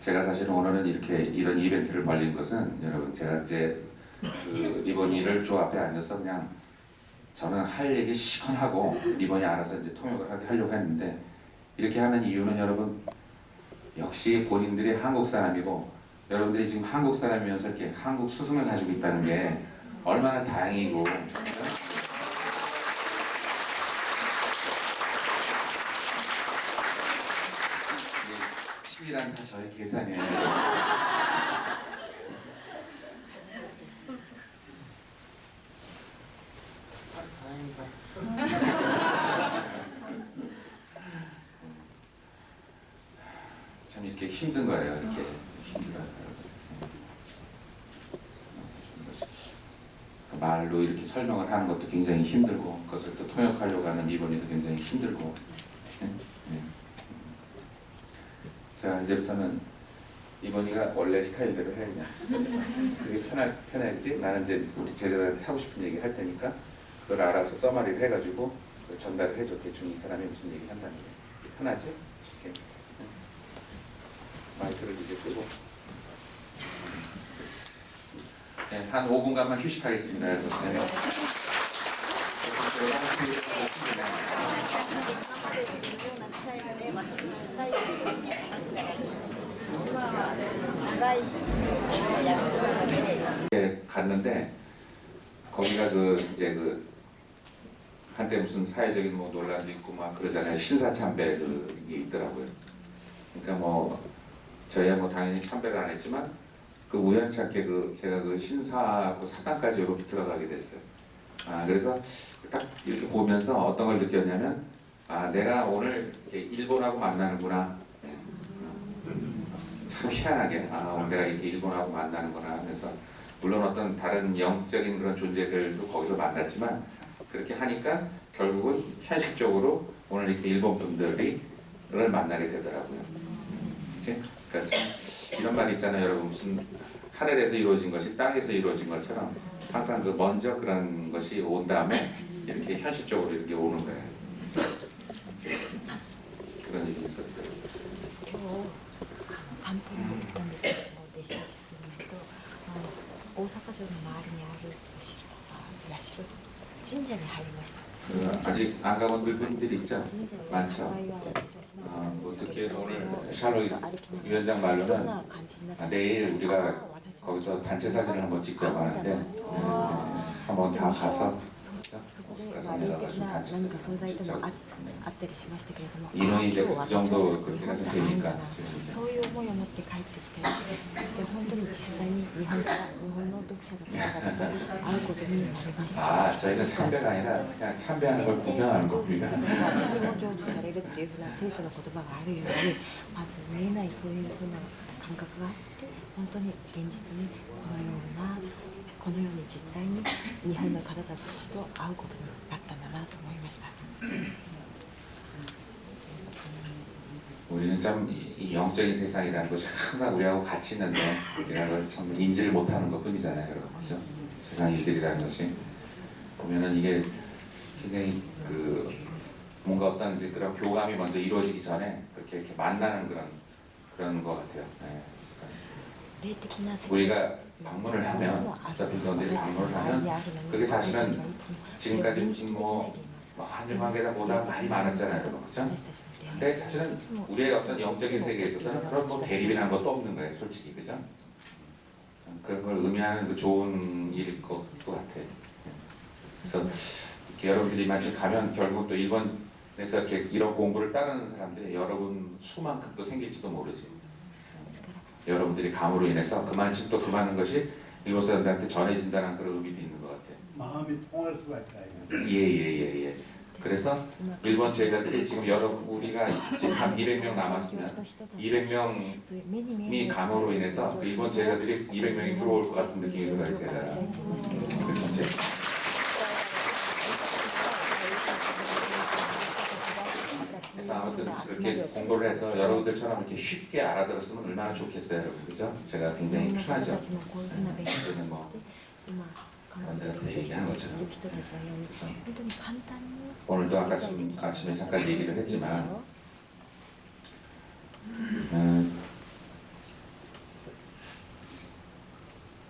제가 사실 오늘은 이런 이벤트를 벌린 것은 여러분 제가 이제 그 리본이를 조 앞에 앉아서 그냥 저는 할 얘기 시큰하고 리본이 알아서 이제 통역을 하려고 했는데 이렇게 하는 이유는 여러분 역시 본인들이 한국 사람이고 여러분들이 지금 한국 사람이면서 이렇게 한국 스승을 가지고 있다는 게 얼마나 다행이고 치밀한 다 저의 계산이에요. 참 이렇게 힘든 거예요. 이렇게 힘들어요. 말로 이렇게 설명을 하는 것도 굉장히 힘들고 그것을 또 통역하려고 하는 이번에도 굉장히 힘들고. 자, 이제부터는 이번이가 원래 스타일대로 해 그냥. 그게 편하지. 나는 이제 우리 제자들한테 하고 싶은 얘기 할 테니까 그걸 알아서 써마리를 해가지고 전달을 해줘. 대충 이 사람이 무슨 얘기 한다는 게 편하지? 이렇게. 마이크를 이제 끄고 네, 한 5분간만 휴식하겠습니다. 여러분. 네. 갔는데 거기가 이제 한때 무슨 사회적인 뭐 논란도 있고 막 그러잖아요. 신사참배 그게 있더라고요. 그러니까 뭐 저희야 뭐 당연히 참배를 안 했지만 그 우연치 않게 제가 신사하고 사당까지 이렇게 들어가게 됐어요. 그래서 딱 이렇게 보면서 어떤 걸 느꼈냐면 내가 오늘 일본하고 만나는구나. 참 희한하게 오늘 내가 이렇게 일본하고 만나는구나 하면서 물론 어떤 다른 영적인 그런 존재들도 거기서 만났지만 그렇게 하니까 결국은 현실적으로 오늘 이렇게 일본 분들을 만나게 되더라고요. 그치? 그러니까 참 이런 말 있잖아요, 여러분. 무슨 하늘에서 이루어진 것이 땅에서 이루어진 것처럼 항상 그 먼저 그런 것이 온 다음에 이렇게 현실적으로 이렇게 오는 거예요. 그쵸? 그런 일이 있었어요.
今日散歩に行ったんですけども、弟子立ちするのと大阪城の周りにあるお城社神社に入りました。
아직 안 가본 분들 있죠?
神社の
많죠.
場合は私はしながら
뭐 듣기에는 오늘 샬로 위원장
どん
말로는
な感じになって
내일 우리가 거기서 단체 사진을 한번 찍자고 하는데 한번 다 가서
そこで霊的な何か存在ともあったりしましたけれども、
인원이 이제
今
그
日私は
정도
日
그렇게
本
해서
ではないんだ
되니까
な、そういう思いを持って帰ってきて、そして本当に実際に日本の読者の方々と会うことになりました。
아 저희는 참배가 아니라 그냥 참배하는 걸 구경하는
成就
겁니다.
されるが私にも成就されるっていうふうな聖書の言葉があるように、まず見えないそういうふうな感覚があって、本当に現実にこのように実際に日本の方たちと会うことになったんだなと思いました。
우리는 참 이 영적인 세상이라는 것이 항상 우리하고 같이 있는데 우리가 그걸 참 인지를 못하는 것뿐이잖아요, 여러분. 그렇죠? 세상 일들이라는 것이 보면은 이게 굉장히 그 뭔가 어떤 이제 그런 교감이 먼저 이루어지기 전에 그렇게 이렇게 만나는 그런 것 같아요. 네.
霊的な世界
우리가 방문을 하면 어차피 그런데 방문을 하면 그게 사실은 지금까지 무슨 뭐 한일 관계다 뭐다 말이 많았잖아요, 여러분. 그렇죠? 근데 사실은 우리의 어떤 영적인 세계에 있어서는 그런 뭐 대립이라는 것도 없는 거예요, 솔직히. 그죠? 그런 걸 의미하는 그 좋은 일일 것도 같아요. 그래서 이렇게 여러분들이 마치 가면 결국 또 일본에서 이렇게 이런 공부를 따르는 사람들이 여러분 수만큼 또 생길지도 모르지. 여러분들이 감으로 인해서 그만큼 또 그 많은 것이 일본 사람들한테 전해진다는 그런 의미도 있는 것 같아요.
마음이 통할 수가 있다.
예. 그래서 일본 제자들이 지금 우리가 지금 한 200명 남았으면 200명이 감으로 인해서 그 일본 제자들이 200명이 들어올 것 같은 느낌이 들어요, 제가. 그렇죠? 그래서 아무튼 그렇게 공부를 해서 여러분들처럼 이렇게 쉽게 알아들었으면 얼마나 좋겠어요, 여러분. 그죠? 제가 굉장히 편하죠. 그때는 뭐 여러분들한테 얘기하는 것처럼. 오늘도 아침에 잠깐 얘기를 했지만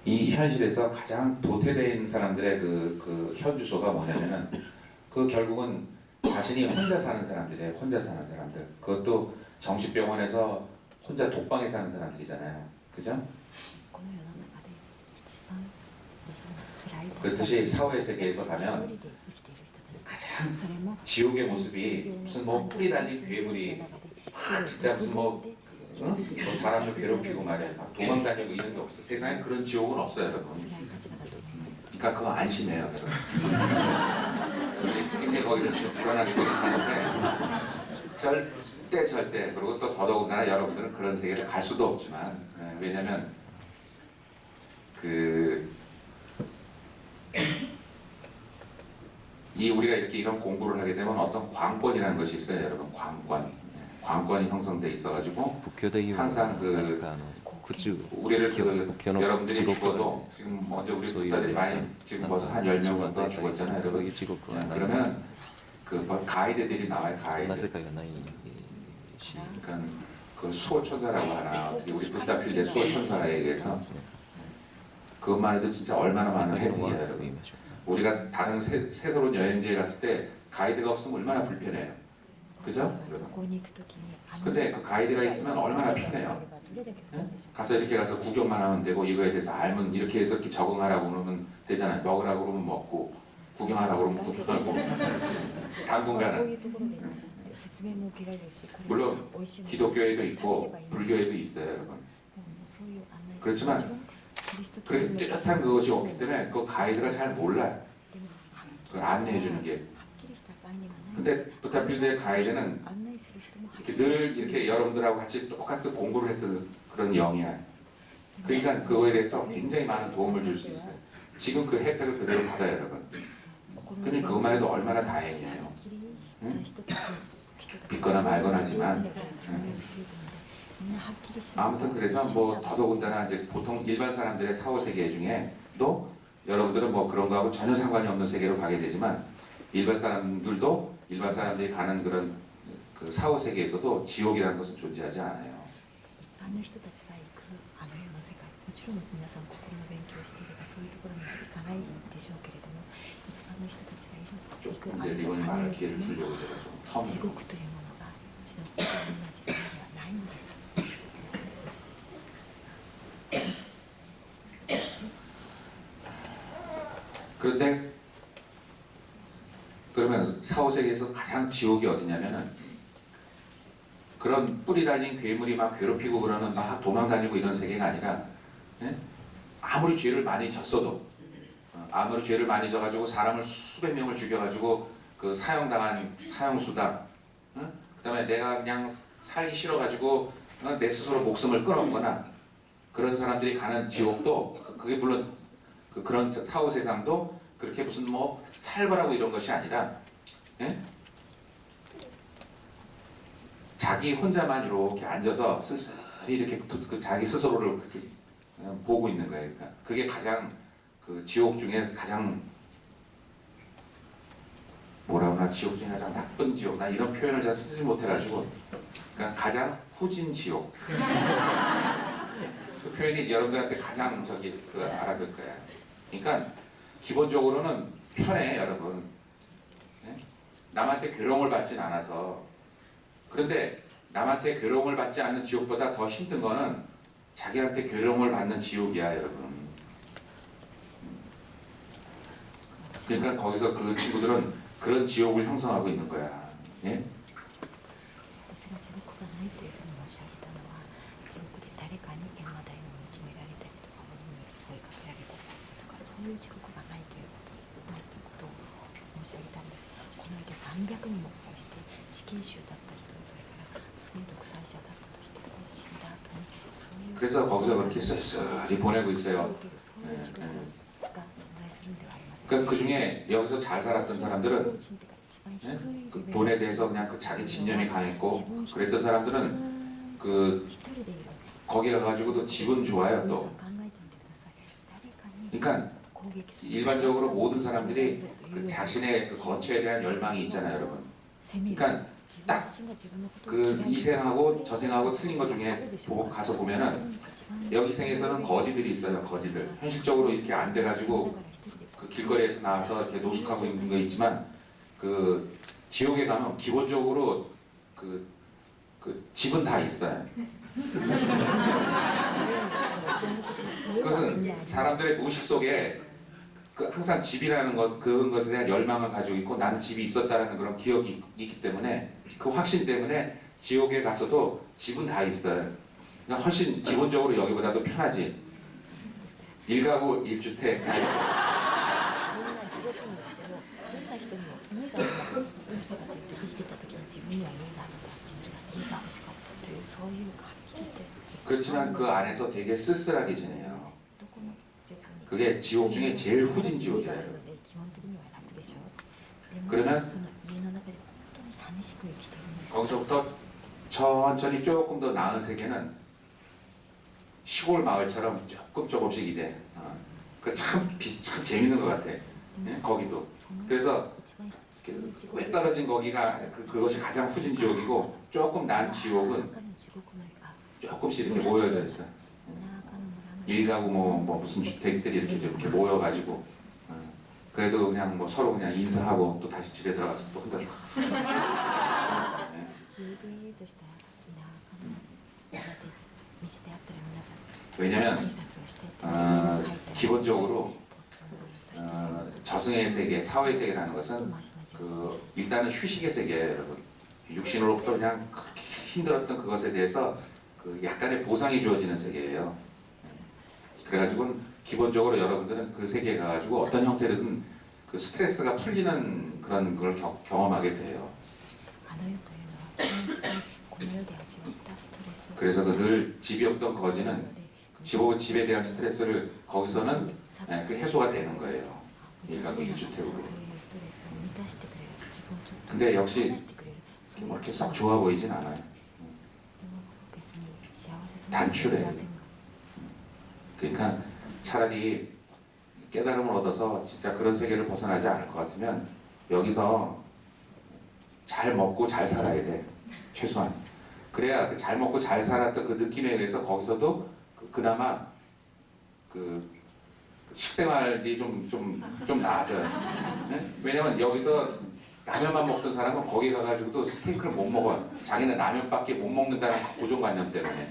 이 현실에서 가장 도태된 사람들의 그 현주소가 뭐냐면은 그 결국은 자신이 혼자 사는 사람들이에요. 혼자 사는 사람들. 그것도 정신병원에서 혼자 독방에 사는 사람들이잖아요. 그죠? 그렇듯이 사회 세계에서 가면 가장 지옥의 모습이 무슨 뭐 뿌리 달린 괴물이 막 진짜 무슨 뭐 사람을 괴롭히고 말이야 막 도망다니고 이런 게 없어. 세상에 그런 지옥은 없어요, 여러분. 그러니까 그거 안심해요, 여러분. 굉장히 거기서 좀 불안하게 생각하는데 절대 그리고 또 더더군다나 여러분들은 그런 세계를 갈 수도 없지만 왜냐면 우리가 이렇게 이런 공부를 하게 되면 어떤 관권이라는 것이 있어요, 여러분. 관권이 형성돼 있어가지고 항상 우리를 여러분들이 죽어도 지금 먼저 우리 국가들이 많이 지금 벌써 한 10명 정도 죽었잖아요. 그러면 그 가이드들이 나와요, 가이드. 그러니까 그 수호천사라고 하나, 우리 붓다필대 수호천사에 의해서 그것만 해도 진짜 얼마나 많은 혜택이에요, 여러분. 우리가 다른 새로운 여행지에 갔을 때 가이드가 없으면 얼마나 불편해요. 그죠? 여러분. 근데 그 가이드가 있으면 얼마나 편해요. 네? 가서 구경만 하면 되고 이거에 대해서 알면 이렇게 해서 이렇게 적응하라고 그러면 되잖아요. 먹으라고 그러면 먹고 구경하라고 그러면 구경하고 당분간은 물론 기독교에도 있고 불교에도 있어요, 여러분. 그렇지만 그렇게 뚜렷한 그것이 없기 때문에 그 가이드가 잘 몰라요. 그걸 안내해 주는 게. 근데 부타필드의 가이드는 늘 이렇게 여러분들하고 같이 똑같은 공부를 했던 그런 영이야. 그러니까 그거에 대해서 굉장히 많은 도움을 줄 수 있어요. 지금 그 혜택을 그대로 받아요, 여러분. 그러니 그것만 해도 얼마나 다행이에요. 응? 믿거나 말거나 하지만. 아무튼 그래서 뭐 더더군다나 이제 보통 일반 사람들의 사후 세계 중에도 여러분들은 뭐 그런 거하고 전혀 상관이 없는 세계로 가게 되지만 일반 사람들도 일반 사람들이 가는 그런 그 사후 세계에서도 지옥이라는 것은 존재하지 않아요.
あの人たちが行くあの世の世界、もちろん皆さん心の勉強をしていればそういうところに行かないでしょうけれども、一般の人たちがいる行く
조금
あ
이제
の
리본이
あの
말할 기회를 주려고 제가 좀
地
텀을
獄というものがうちの心の実際ではないんです。
그런데 그러면 사후 세계에서 가장 지옥이 어디냐면은 그런 뿌리 달린 괴물이 막 괴롭히고 그러는 막 도망다니고 이런 세계가 아니라 예? 아무리 죄를 많이 졌어도 아무리 죄를 많이 져가지고 사람을 수백 명을 죽여가지고 그 사형당한 사형수다 그다음에 내가 그냥 살기 싫어가지고 내 스스로 목숨을 끊었거나 그런 사람들이 가는 지옥도 그게 물론 그런 사후 세상도 그렇게 무슨 뭐 살벌하고 이런 것이 아니라 예? 자기 혼자만 이렇게 앉아서 쓸쓸히 이렇게 그 자기 스스로를 그렇게 보고 있는 거예요. 그러니까 그게 가장 그 지옥 중에 가장 뭐라 그러나 지옥 중에 가장 나쁜 지옥. 나 이런 표현을 잘 쓰지 못해가지고 그러니까 가장 후진 지옥. 그 표현이 여러분들한테 가장 저기 그 알아들 거야. 그러니까 기본적으로는 편해 여러분. 네? 남한테 괴로움을 받진 않아서. 그런데 남한테 괴로움을 받지 않는 지옥보다 더 힘든 거는 자기한테 괴로움을 받는 지옥이야 여러분. 그러니까 거기서 그 친구들은 그런 지옥을 형성하고 있는 거야. 예?
私が地獄がないというふうに申し上げたのは、地獄で誰かに閻魔大王にいじめられたりとか、鬼に追いかけられたりとか、そういう地獄がないということを申し上げたんです。この世で何百人もこうして死刑囚だった人、それから性独裁者だったとして死んだ後にそういう
그래서 거기서 그렇게 쓸쓸히 보내고 있어요.
そういう地獄が存在するんではありませんか。
그러니까 그 중에 여기서 잘 살았던 사람들은 예? 그 돈에 대해서 그냥 그 자기 집념이 강했고 그랬던 사람들은 그 거기 가가지고도 집은 좋아요 또. 그러니까 일반적으로 모든 사람들이 그 자신의 그 거처에 대한 열망이 있잖아요 여러분. 그러니까 딱 그 이 생하고 저 생하고 틀린 것 중에 가서 보면은 여기 생에서는 거지들이 있어요 거지들. 현실적으로 이렇게 안 돼가지고 그 길거리에서 나와서 이렇게 노숙하고 있는 거 있지만 그 지옥에 가면 기본적으로 그 집은 다 있어요. 그것은 사람들의 무의식 속에 그 항상 집이라는 것 그런 것에 대한 열망을 가지고 있고 나는 집이 있었다라는 그런 기억이 있기 때문에 그 확신 때문에 지옥에 가서도 집은 다 있어요. 그러니까 훨씬 기본적으로 여기보다도 편하지. 1가구 1주택
どんな人にも家がどうしたかというと生きてた時に自分には家があった家が欲しかったというそういうはっきりと
그렇지만 그 안에서 되게 쓸쓸하게 지내요.
どこの自分に
그게 지옥 중에 제일 후진
家が
지옥이에요.
あるので基本的には楽でしょう。でも
그러면
その家の中で本当に寂しく生きているんです。
거기서부터 천천히 조금 더 나은 세계는 시골 마을처럼 조금씩 이제 그참 참 재밌는 것 같아. 예? 거기도. 그래서
一番
왜 떨어진 거기가 그것이 가장 후진 지옥이고 조금 난 지옥은
中の地獄のあ
조금씩 이렇게 모여져 있어.
中の村の
일가구 뭐 무슨 주택들이 이렇게 모여가지고 그래도 그냥 뭐 서로 그냥 인사하고 또 다시 집에 들어가서 또 혼자서. 예.
家々とした田舎の村で道であったら皆さん
왜냐면
挨拶をして
기본적으로 저승의 세계, 사회 세계라는 것은 그 일단은 휴식의 세계예요, 여러분. 육신으로부터 그냥 그렇게 힘들었던 그것에 대해서 그 약간의 보상이 주어지는 세계예요. 그래가지고 기본적으로 여러분들은 그 세계에 가가지고 어떤 형태든 그 스트레스가 풀리는 그런 걸 경험하게 돼요.
あの世というのは基本的にこの
그래서 그 늘 집이 없던 거지는 집에 대한 스트레스를 거기서는 그 해소가 되는 거예요. 1가구 1주택으로. 근데 역시 뭐 이렇게 썩 좋아 보이진 않아요. 단출해요. 그러니까 차라리 깨달음을 얻어서 진짜 그런 세계를 벗어나지 않을 것 같으면 여기서 잘 먹고 잘 살아야 돼. 최소한. 그래야 그 잘 먹고 잘 살았던 그 느낌에 의해서 거기서도 그나마 그 식생활이 좀 나아져요. 네? 왜냐면 여기서 라면만 먹던 사람은 거기 가가지고도 스테이크를 못 먹어요. 자기는 라면밖에 못 먹는다는 고정관념 때문에.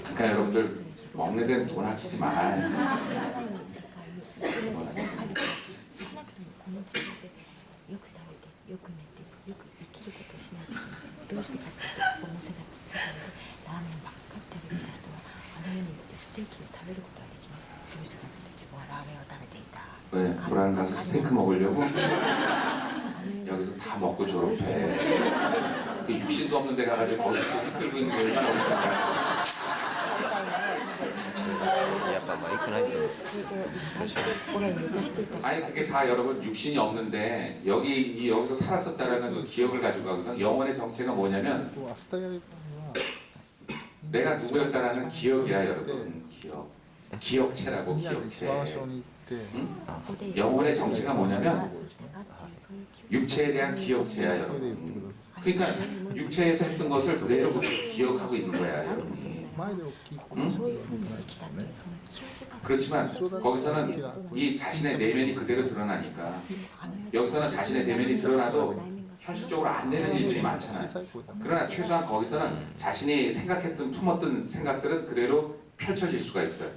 그러니까 여러분들 먹는 데는 돈 아끼지 말. 왜? 불안 가서 스테이크 먹으려고? 여기서 다 먹고 졸업해. 그 육신도 없는 데 가가지고 거기서 휩쓸고 있는 게 얼마나 웃겨.
やっぱマイクないと
아니 그게 다 여러분 육신이 없는데 여기서 살았었다라는 그 기억을 가지고 가거든. 영혼의 정체가 뭐냐면
明日やるのは
내가 누구였다라는 기억이야 여러분. 기억체라고
宮城
기억체.
一番小に行って
영혼의 정체가 뭐냐면 육체에 대한 기억체야
それで言ってく
여러분.
ださ
그러니까 육체에서 했던 것을 그대로 기억하고 있는 거야 여러분이.
い前で大きい声
응?
で言ってないですよね
그렇지만 거기서는 이 자신의 내면이 그대로 드러나니까 여기서는 자신의 내면이 드러나도 현실적으로 안 되는 일들이
小
많잖아요.
さい声だから
그러나 최소한 거기서는 자신이 생각했던 품었던 생각들은 그대로 펼쳐질 수가 있어요.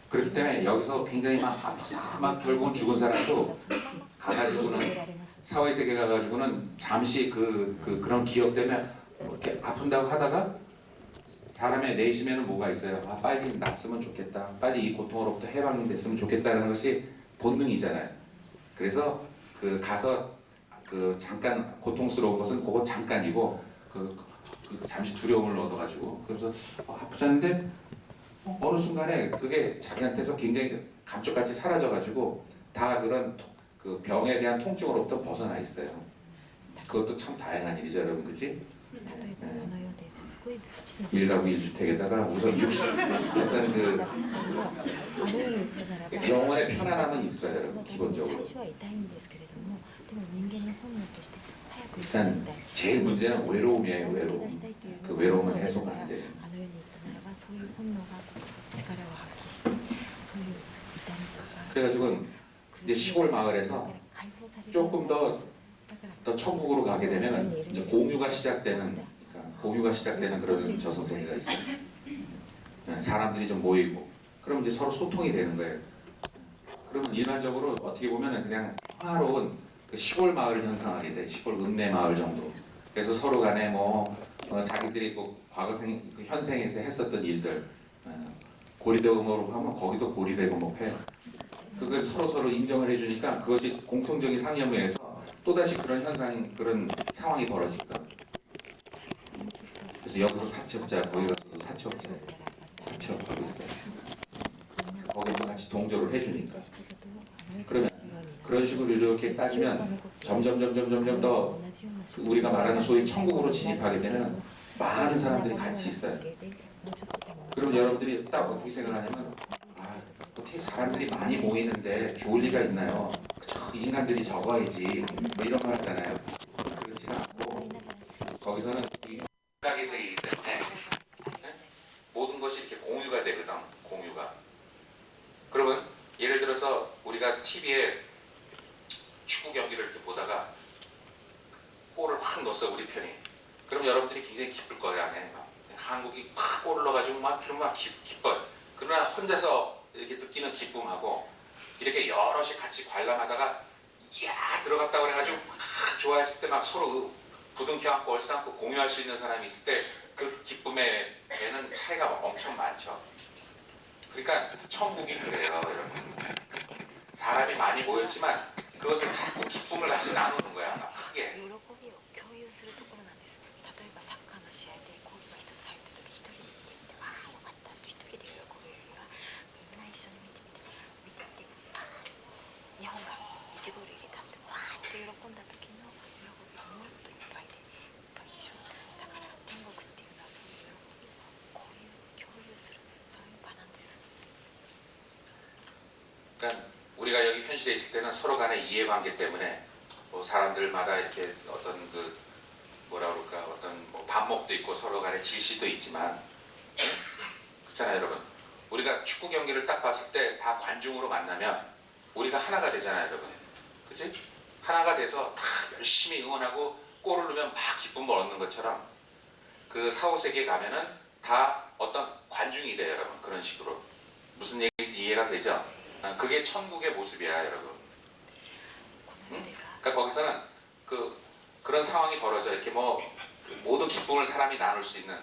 그렇기 때문에 여기서 굉장히 막 아프다 막 결국은 죽은 사람도 가가지고는 사회 세계 가가지고는 잠시 그런 기억 때문에 이렇게 아픈다고 하다가 사람의 내심에는 뭐가 있어요? 아 빨리 낫으면 좋겠다. 빨리 이 고통으로부터 해방됐으면 좋겠다는 것이 본능이잖아요. 그래서 그 가서 그 잠깐 고통스러운 것은 그거 잠깐이고 그 잠시 두려움을 얻어가지고 그래서 아프지 않은데 어느 순간에 그게 자기한테서 굉장히 감쪽같이 사라져가지고 다 그런 그 병에 대한 통증으로부터 벗어나 있어요. 그것도 참 다양한 일이죠, 여러분, 그지? 1가구 1주택에다가 우선 어떤 그 영혼의 편안함은 있어요, 여러분, 기본적으로. 일단 제일 문제는 외로움이에요, 외로움. 그 외로움은 해소가 안 돼요. 그래가지고 이제 시골 마을에서 조금 더 천국으로 가게 되면 이제 공유가 시작되는 그런 저승세계가 있어요. 사람들이 좀 모이고 그럼 이제 서로 소통이 되는 거예요. 그러면 일반적으로 어떻게 보면 그냥 평화로운 그 시골 마을을 형성하게 돼. 시골 읍내 마을 정도. 그래서 서로 간에 자기들이 그 과거생, 그 현생에서 했었던 일들 고리대금으로 하면 거기도 고리대금목 해. 그걸 서로 인정을 해주니까 그것이 공통적인 상념에서 또다시 그런 현상, 그런 상황이 벌어질까. 그래서 여기서 사채업자, 거기 가서도 사채업하고 있어요. 거기도 같이 동조를 해주니까. 그러면 그런 식으로 이렇게 따지면 점점 더 우리가 말하는 소위 천국으로 진입하게 되면 많은 사람들이 같이 있어요. 그럼 여러분들이 딱 어떻게 생각하냐면 어떻게 사람들이 많이 모이는데 좋을 리가 있나요? 그쵸, 인간들이 적어야지 뭐 이런 말 하잖아요. 그렇지는 않고 거기서는 생각의 세계이기 때문에 모든 것이 이렇게 공유가 되거든. 공유가. 그러면 예를 들어서 우리가 TV에 축구 경기를 이렇게 보다가 골을 확 넣었어 우리 편이. 그럼 여러분들이 굉장히 기쁠 거야. 한국이 팍 골을 넣어가지고 막 기뻐요. 그러나 혼자서 이렇게 느끼는 기쁨하고 이렇게 여럿이 같이 관람하다가 이야 들어갔다 그래가지고 막 좋아했을 때 막 서로 부둥켜 안고 얼싸안고 공유할 수 있는 사람이 있을 때 그 기쁨에는 차이가 엄청 많죠. 그러니까 천국이 그래요, 여러분. 사람이 많이 모였지만 그것을 자꾸 기쁨을 같이 나누는 거야. 막
喜
크게.
びを共有するところなんです。例えばサッカーの試合でゴールが一つ入った時、一人で言って「わあよかった」と一人で喜ぶよりは、みんな一緒に見てみて「あー日本が1ゴール入れた」ってわーって喜んだ時の喜びがもっといっぱいでしょ。だから天国っていうのはそういう喜びをこういう共有する、そういう場なんです。
그러니까 우리가 여기 현실에 있을 때는 서로 간의 이해관계 때문에 뭐 사람들마다 이렇게 어떤 그 뭐라 그럴까 어떤 뭐 반목도 있고 서로 간의 질시도 있지만 그렇잖아요 여러분. 우리가 축구 경기를 딱 봤을 때 다 관중으로 만나면 우리가 하나가 되잖아요 여러분. 그치? 하나가 돼서 다 열심히 응원하고 골을 넣으면 막 기쁨을 얻는 것처럼 그 사후세계에 가면은 다 어떤 관중이 돼요 여러분. 그런 식으로. 무슨 얘기인지 이해가 되죠? 그게 천국의 모습이야 여러분. 응? 그러니까 거기서는 그런 상황이 벌어져. 이렇게 뭐 모든 기쁨을 사람이 나눌 수 있는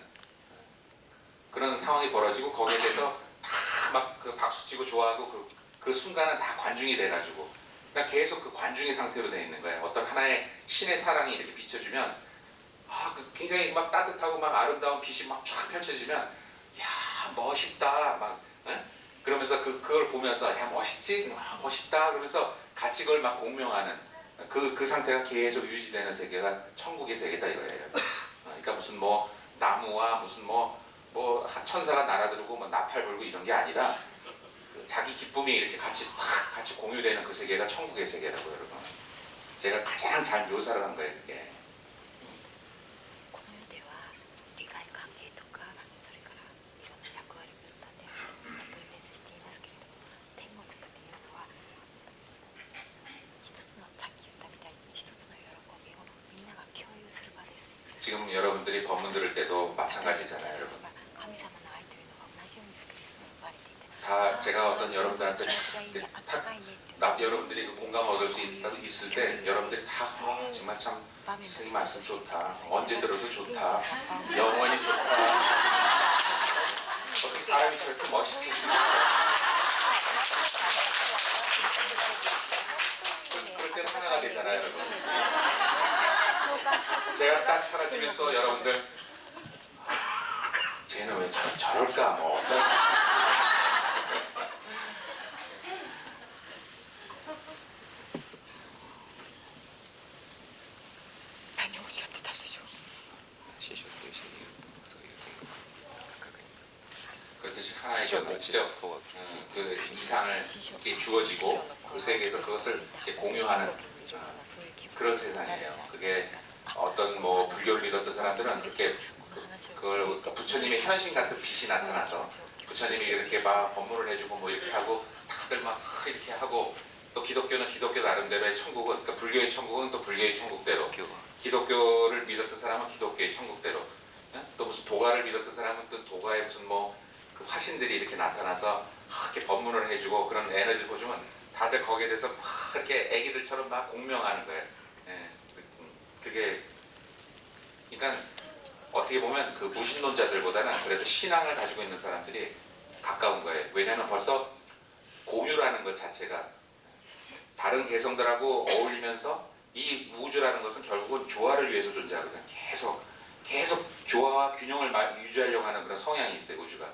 그런 상황이 벌어지고 거기에 대해서 다 막 그 박수치고 좋아하고 그 순간은 다 관중이 돼가지고 그러니까 계속 그 관중의 상태로 돼 있는 거예요. 어떤 하나의 신의 사랑이 이렇게 비춰주면 굉장히 막 따뜻하고 막 아름다운 빛이 막 쫙 펼쳐지면 야 멋있다 막 응? 그러면서 그걸 보면서 야 멋있지 멋있다 그러면서 같이 그걸 막 공명하는 그 상태가 계속 유지되는 세계가 천국의 세계다 이거예요. 그러니까 무슨 뭐 나무와 무슨 뭐 천사가 날아들고 뭐 나팔 불고 이런 게 아니라 자기 기쁨이 이렇게 같이 공유되는 그 세계가 천국의 세계라고 여러분. 제가 가장 잘 묘사를 한 거예요 그게.
この世では利害関係とかそれからいろんな役割分担で分別していますけれども、天国っていうのは一つのさっき言ったみたいに一つの喜びをみんなが共有する場です。
지금 여러분들이 법문 들을 때도 마찬가지잖아요 여러분.
神様の愛というのが同じようにクリストに呼ばれていて、
다 제가 어떤 여러분들한테
気持ちがいいね、あったかいねっていう
여러분들이 그 공감을 얻을 수 있을 때 여러분들이 다 정말 참 스님 말씀 좋다. 언제 들어도 좋다. 영원히 좋다. 어떤 사람이 저렇게 멋있으시다. 그럴 때는 하나가 되잖아요 여러분. 제가 딱 사라지면 또 여러분들 쟤는 왜 저럴까 뭐 어떤
何をおっしゃってたんでしょう。
師匠と一緒に言うとそういう
그것이 하나의 그 직접 그 이상을 이렇게 주어지고 그 세계에서 그것을 이렇게 공유하는 그런 세상이에요. 그게 어떤 뭐 불교를 믿었던 사람들은 그렇게 그걸 부처님의 현신 같은 빛이 나타나서 부처님이 이렇게 막 법문을 해주고 뭐 이렇게 하고 다들 막 이렇게 하고 또 기독교는 기독교 나름대로의 천국은 그러니까 불교의 천국은 또 불교의 천국대로 기독교를 믿었던 사람은 기독교의 천국대로 또 무슨 도가를 믿었던 사람은 또 도가의 무슨 뭐 그 화신들이 이렇게 나타나서 이렇게 법문을 해주고 그런 에너지를 보여주면 다들 거기에 대해서 막 이렇게 애기들처럼 막 공명하는 거예요. 예, 그게 그러니까 어떻게 보면 그 무신론자들보다는 그래도 신앙을 가지고 있는 사람들이 가까운 거예요. 왜냐하면 벌써 공유라는 것 자체가 다른 개성들하고 어울리면서 이 우주라는 것은 결국은 조화를 위해서 존재하거든요. 계속 조화와 균형을 유지하려고 하는 그런 성향이 있어요, 우주가.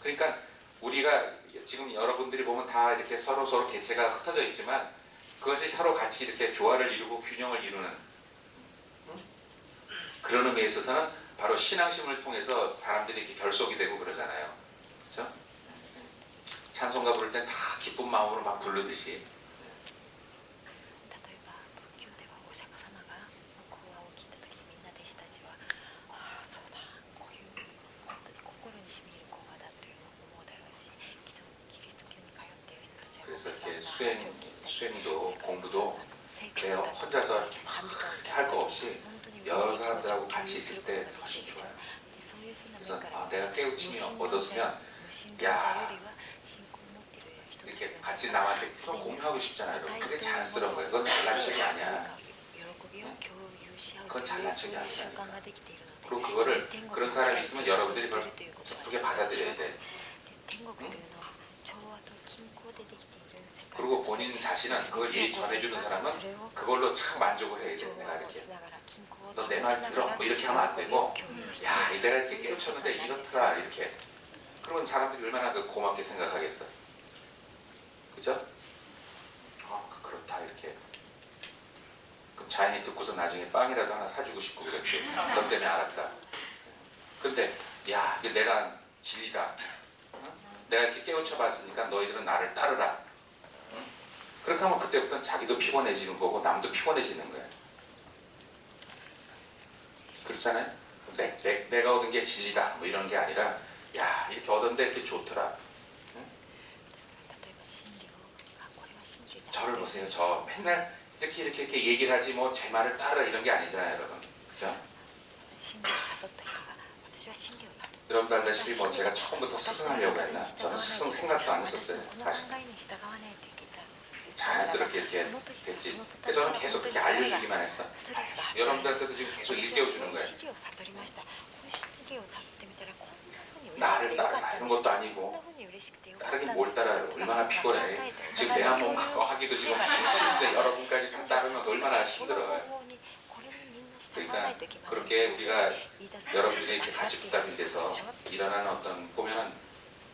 그러니까 우리가 지금 여러분들이 보면 다 이렇게 서로 개체가 흩어져 있지만 그것이 서로 같이 이렇게 조화를 이루고 균형을 이루는 그런 의미에 있어서는 바로 신앙심을 통해서 사람들이 이렇게 결속이 되고 그러잖아요. 그렇죠? 찬송가 부를 땐 다 기쁜 마음으로 막 부르듯이
例えば仏教ではお釈迦様が講話を聞いた時みんな弟子たちはああそうだこういう本当に心にしみる講話だというのを思うだろうし、キリスト教に通っている人たちは
그래서
牧
이렇게
師さんの話を聞いたり
수행도 공부도
聖
그냥
歌を歌ったり
혼자서
賛美歌を歌
할
った
거
り
없이
本当に嬉
여러
しい気持ちを
사람들하고
共
같이
有す
있을
ること
때
がで
훨씬
きる。
좋아요.
でそういうふうな
그래서
面から
내가
無
깨우침이
神論者
얻었으면
無神論者よりは信仰を持っている人たち
이렇게
の
같이 남한테 또 공유하고 싶잖아요. 여러분. 그게 자연스러운 거예요. 그건 잘난 척이 아니야.
喜びを共有し合う
그건
という
잘난
そう
척이
いう習
아니라니까.
慣ができているので、
그리고 그거를
天国
그런
の
사람이
使い
있으면
手と
여러분들이
してい
그걸
るということは
기쁘게 받아들여야 돼.
天国というのは調和と均衡でできている世界
그리고 본인 자신은 그걸 전해주는 사람은 그걸로 참 만족을 해야 돼.
調
내가
和を
이렇게
しながら均衡を
너
保
내
ち
말
な
들어?
がら
뭐 이렇게 하면 안
喜び
되고
を共有して
야 내가 이렇게 깨우쳤는데 이렇더라 이렇게 그러면 사람들이 얼마나 그 고맙게 생각하겠어. 그죠? 그렇다 이렇게. 그럼 자연이 듣고서 나중에 빵이라도 하나 사주고 싶고 그랬지. 너 때문에 알았다. 근데 야 이게 내가 진리다. 내가 이렇게 깨우쳐 봤으니까 너희들은 나를 따르라. 그렇게 하면 그때부터는 자기도 피곤해지는 거고 남도 피곤해지는 거야. 그렇잖아요? 내가 얻은 게 진리다 뭐 이런 게 아니라 야 이렇게 얻었는데 이렇게 좋더라.
例えば真理をこれは真理だ
저를 보세요. 저 맨날 이렇게 얘기를 하지 뭐 제 말을 따르라 이런 게 아니잖아요, 여러분. 그죠?
真理を悟った人が私は真理を悟った
여러분도 알다시피 뭐 제가 처음부터 스승하려고 했나? 저는 스승 생각도 안 했었어요.
この
사실
考えに従わないといけない
자연스럽게 이렇게 됐지. 근데 저는 계속 그렇게 알려주기만 했어.
ストレスが始まる
여러분들한테도 지금 계속 일깨워주는 거예요.
真理を悟りましたこの真理を悟ってみたらこんなふうに嬉しく
나를
てよかった
따르라
ん
이런
です
것도
こんな
아니고
ふうに嬉しくてよかったんで
따르긴
す
뭘 따라요? 얼마나 피곤해. 지금 내가 뭐 하기도 지금 힘든데 여러분까지 다 따르면 얼마나
この
힘들어요.
方法にこれにみんな従わな
그러니까
いといけません
그렇게 우리가
言い出す
여러분들이 이렇게 같이 부담이 돼서 일어나는 어떤 보면은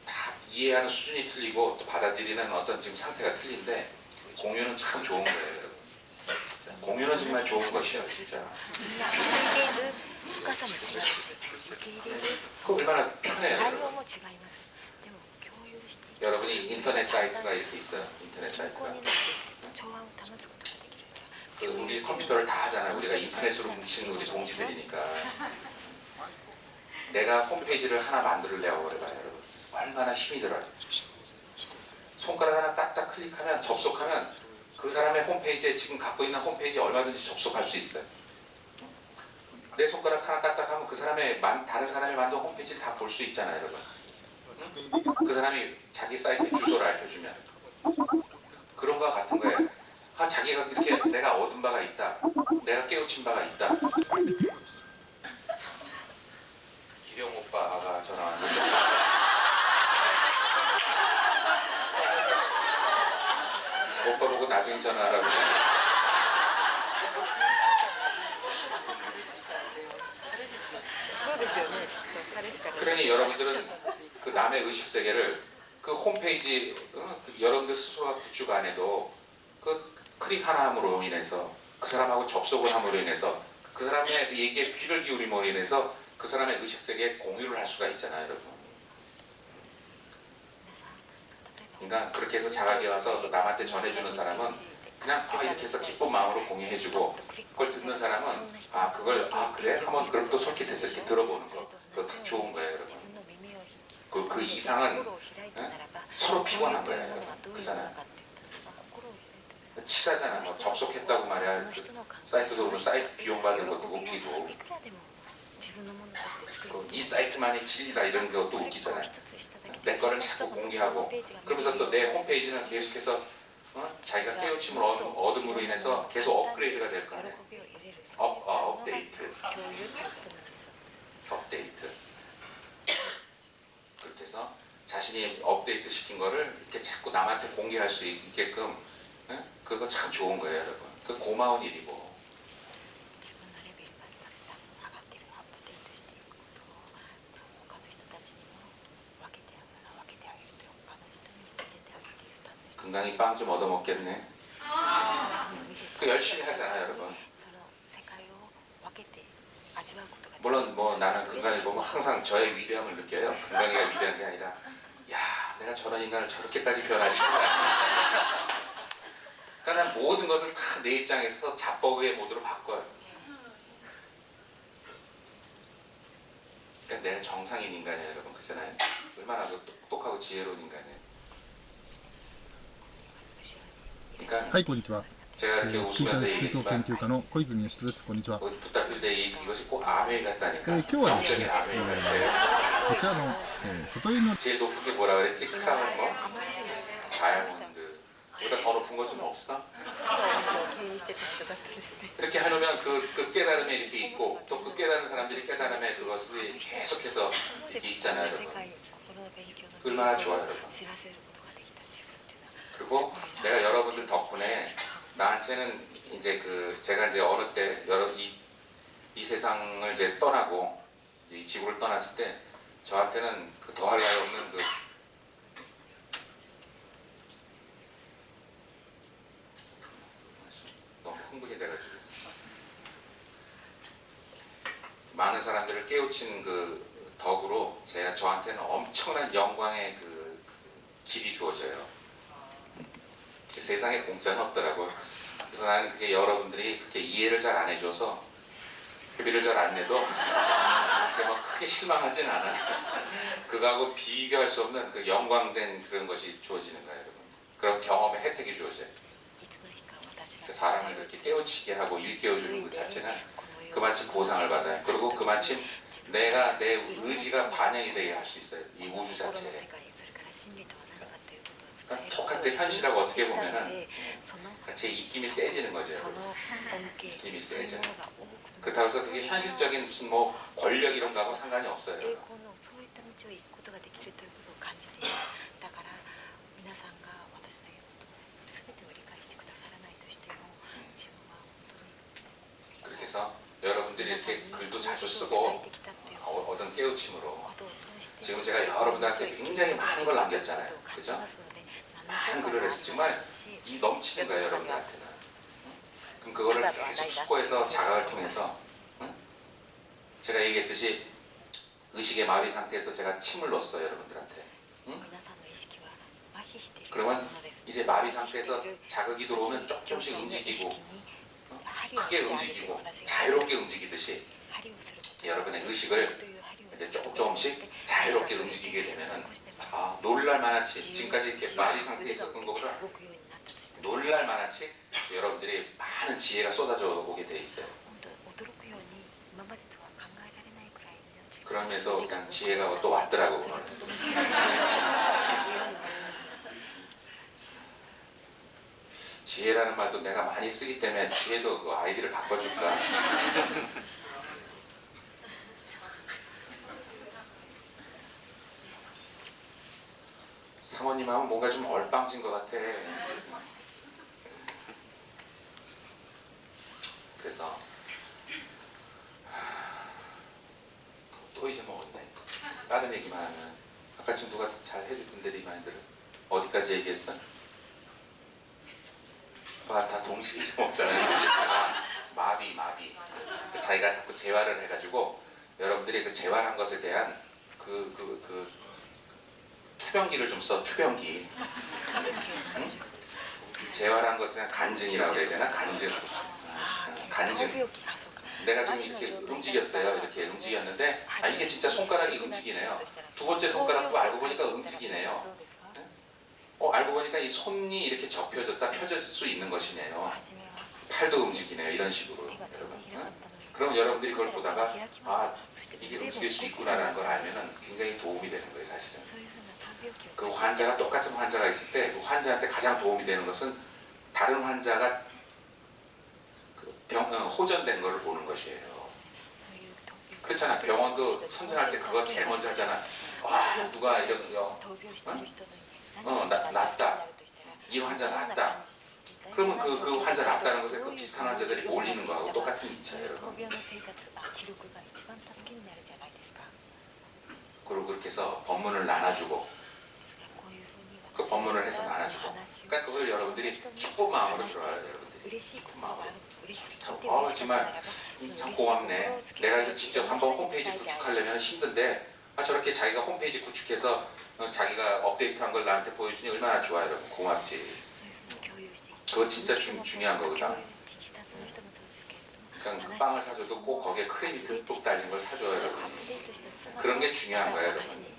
다 이해하는 수준이 틀리고 또 받아들이는 어떤 지금 상태가 틀린데 공유는 참 좋은 거예요, 여러분. 공유는 정말 좋은 것이에요, 진짜.
みんな受け入れる深さも違うし受け入れる
그 얼마나 편해요,
内容
여러분.
も違いますでも共有していく
여러분이 인터넷 사이트가 이렇게 있어요, 인터넷
均衡
사이트가.
になって調和を保つことができる
그 우리 컴퓨터를 다 하잖아요. 우리가 인터넷으로 뭉친 우리 동지들이니까. 내가 홈페이지를 하나 만들려고 그래봐요, 여러분. 얼마나 힘이 들어요. 손가락 하나 딱딱 클릭하면 접속하면 그 사람의 홈페이지에 지금 갖고 있는 홈페이지에 얼마든지 접속할 수 있어요. 내 손가락 하나 까딱하면 그 사람의 다른 사람이 만든 홈페이지를 다 볼 수 있잖아요, 여러분. 그 사람이 자기 사이트 주소를 알려주면 그런 거와 같은 거예요. 자기가 이렇게 내가 얻은 바가 있다. 내가 깨우친 바가 있다. 기령 오빠가 전화 왔는데 오빠 보고 나중에 전화하라고. 그러니 여러분들은 그 남의 의식 세계를 그 홈페이지 여러분들 스스로가 구축 안 해도 그 클릭 하나 함으로 인해서 그 사람하고 접속을 함으로 인해서 그 사람의 얘기에 귀를 기울임으로 인해서 그 사람의 의식 세계에 공유를 할 수가 있잖아요, 여러분. 그러니까 그렇게 해서 자각이 와서 남한테 전해주는 사람은 그냥 이렇게 해서 기쁜 마음으로 공유해주고 그걸 듣는 사람은 그걸 그래? 한번 그럼 또 솔깃해서 이렇게 들어보는 거 그거 다 좋은 거예요, 여러분. 그 이상은 서로 피곤한 거예요, 여러분. 그잖아요. 치사잖아. 뭐 접속했다고 말이야. 그 사이트도 보면 사이트 비용 받는 것도 웃기고 이 사이트만이 진리다 이런 것도 웃기잖아요. 내 거를 자꾸 공개하고 그러면서 또 내 홈페이지는 계속해서 자기가 깨우침을 얻음으로 인해서 계속 업그레이드가 될 거 아니에요. 업데이트. 그렇게 해서 자신이 업데이트 시킨 거를 이렇게 자꾸 남한테 공개할 수 있게끔 그거 참 좋은 거예요, 여러분. 그 고마운 일이고.
自分のレベルが上がってるアップデートしていくことを他の人たちにも分けてあげると他の人に見せてあげていく他の人
건강히 빵 좀 얻어먹겠네. 그 열심히 하잖아요, 여러분.
その世界を分けて味わうことができる
물론 뭐 나는 건강을 보면 항상 저의 위대함을 느껴요. 건강이가 위대한 게 아니라 야 내가 저런 인간을 저렇게까지 변화시키다. 그러니까 난 모든 것을 다 내 입장에서 자뻑의 모드로 바꿔요. 그러니까 내가 정상인 인간이에요, 여러분. 그잖아요. 얼마나 똑똑하고 지혜로운 인간이에요. 그러니까
はい、こんにちは。
제가 이렇게
金ちゃん
웃으면서
中東研
얘기했지만
究家の小泉義人です。こんにちは。
부탁드릴 이것이 꼭 아메이 같다니까.
今日はですね、
영적인 아메이 같아요.
こちらの、外湯の
제일 높은 게 뭐라 그랬지? 크라운 거? 다이아몬드. 보다 더 높은 거 좀 없어?
経営してた人だったんですね
이렇게 하려면 그 깨달음에 이렇게 있고 또 그 깨달은 사람들이 깨달음에 그것을 계속해서 이렇게 있잖아요,
世
여러분.
界心の勉強の
얼마나 좋아요, 여러분.
知らせることができた自分っていうのは
그리고 내가 여러분들 덕분에 나한테는 이제 그 제가 이제 어느 때 이 세상을 이제 떠나고 이 지구를 떠났을 때 저한테는 그 더할 나위 없는 그 너무 흥분이 돼가지고 많은 사람들을 깨우친 그 덕으로 저한테는 엄청난 영광의 그 길이 주어져요. 세상에 공짜는 없더라고요. 그래서 나는 그게 여러분들이 그렇게 이해를 잘 안 해줘서 회비를 잘 안 내도 그렇게 막 크게 실망하진 않아. 그거하고 비교할 수 없는 그 영광된 그런 것이 주어지는 거예요, 여러분. 그런 경험의 혜택이 주어져요. 그 사람을 그렇게 깨우치게 하고 일깨워주는 것 자체는 그만큼 보상을 받아요. 그리고 그만큼 내가 내 의지가 반영이 되게 할 수 있어요. 이 우주 자체에. 그러니까 똑같은 현실하고 어떻게 보면은 제 입김이 세지는 거죠. 입김이 세져. 그렇다고 해서 그게 현실적인 무슨 뭐 권력 이런 거하고 상관이 없어요.
栄光のそういった道を行くことができるということを感じています。だから皆さんが私の言うこと全てを理解してくださらないとしても自分は本当に
그렇게 해서 여러분들이 이렇게 글도 자주 쓰고 얻은 깨우침으로 지금 제가 여러분들한테 굉장히 많은 걸 남겼잖아요. 그죠? 많은 글을 해서 정말 이 넘치는 거예요, 여러분들한테는. 그럼 그거를 계속 숙고해서 자각을 통해서 제가 얘기했듯이 의식의 마비 상태에서 제가 침을 넣었어요, 여러분들한테. 그러면 이제 마비 상태에서 자극이 들어오면 조금씩 움직이고 크게 움직이고 자유롭게 움직이듯이 여러분의 의식을 이제 조금씩 자유롭게 움직이게 되면은 놀랄만하지 지금까지 이렇게 마비 상태에 있었던 것보다 놀랄만하지 여러분들이 많은 지혜가 쏟아져 오게 돼 있어요. 그러면서 그냥 지혜가 또 왔더라고. 지혜라는 말도 내가 많이 쓰기 때문에 지혜도 그 아이디를 바꿔줄까? 사모님하고 뭔가 좀 얼빵진 것 같아. 그래서 또 잊어먹었네. 다른 얘기만 하면 아까 지금 누가 잘 해주던데 리마인드를 어디까지 얘기했어? 다 동시에 잊어먹잖아요. 마비. 자기가 자꾸 재활을 해가지고 여러분들이 그 재활한 것에 대한 그 투병기를 좀 써. 투병기. 응? 재활한 것에 대한 간증이라고 해야 되나? 간증. 내가 지금 이렇게 움직였어요. 이렇게 움직였는데 이게 진짜 손가락이 움직이네요. 두 번째 손가락도 알고 보니까 움직이네요. 알고 보니까 이 손이 이렇게 접혀졌다 펴졌을 수 있는 것이네요. 팔도 움직이네요. 이런 식으로. 여러분. 그럼 여러분들이 그걸 보다가 이게 움직일 수 있구나라는 걸 알면은 굉장히 도움이 되는 거예요. 사실은. 그 환자가 똑같은 환자가 있을 때 그 환자한테 가장 도움이 되는 것은 다른 환자가 호전된 것을 보는 것이에요. 그렇잖아. 병원도 선전할 때 그거 제일 먼저 하잖아. 누가 이런 낫다. 이 환자 낫다. 그러면 그 환자 낫다는 것에 그 비슷한 환자들이 몰리는 거하고 똑같은 이치예요, 여러분. 그리고 그렇게 해서 법문을 나눠주고 그 법문을 해서 나눠주고 그러니까 그걸 여러분들이 기쁜 마음으로 들어요, 여러분들이. 기쁜 마음으로. 정말 참 고맙네. 내가 이거 직접 한번 홈페이지 구축하려면 힘든데 저렇게 자기가 홈페이지 구축해서 자기가 업데이트한 걸 나한테 보여주니 얼마나 좋아요, 여러분. 고맙지. 그거 진짜 중요한 거거든. 그러니까 그 빵을 사줘도 꼭 거기에 크림이 듬뿍 달린 걸 사줘요, 여러분. 그런 게 중요한 거예요, 여러분.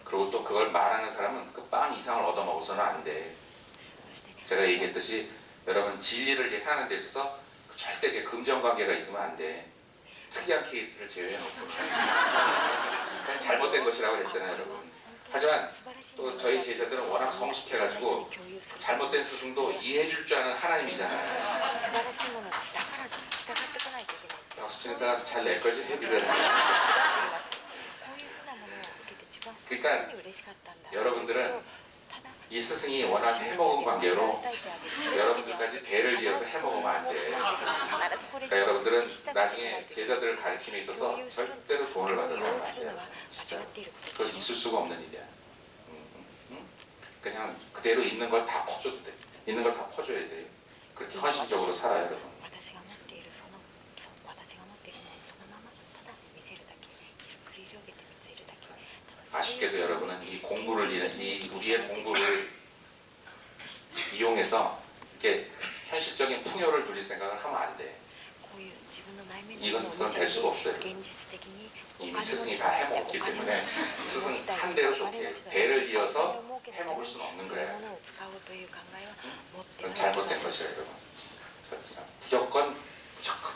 그리고 또 그걸 말하는 사람은 그 빵 이상을 얻어먹어서는 안 돼. 제가 얘기했듯이 여러분 진리를 하는 데 있어서 절대 금전관계가 있으면 안 돼. 특이한 케이스를 제외해놓고 그냥 잘못된 것이라고 그랬잖아요, 여러분. 하지만 또 저희 제자들은 워낙 성숙해가지고 잘못된 스승도 이해해줄 줄 아는 하나님이잖아요. 박수 치는 사람 잘 낼 거지? 해비를. 그러니까 여러분들은 이 스승이 워낙 해먹은 관계로 여러분들까지 배를 이어서 해먹으면 안 돼. 그러니까 여러분들은 나중에 제자들을 가르침에 있어서 절대로 돈을 받아서 하면 안 돼요. 진짜. 그건 있을 수가 없는 일이야. 응? 그냥 그대로 있는 걸 다 퍼줘도 돼. 있는 걸 다 퍼줘야 돼. 그렇게 헌신적으로 살아요, 여러분.
私が持っている私が持っているものをそのままただ見せるだけ繰り広げて見せるだけ
아쉽게도 여러분은 이 공부를 이 우리의 공부를 이용해서 이렇게 현실적인 풍요를 누릴 생각을 하면 안 돼.
こういう自分の内面
이건
のもの
그건
を見
될
せ
수가
て
없어요.
現実的に
이미 스승이 다 해먹었기 때문에 스승 한 대로 좋게 배를 이어서 해먹을 수는 없는
そういう
거야.
ものを使うという考えは持って
그건
はいけま
잘못된
せん
것이야, 여러분. 무조건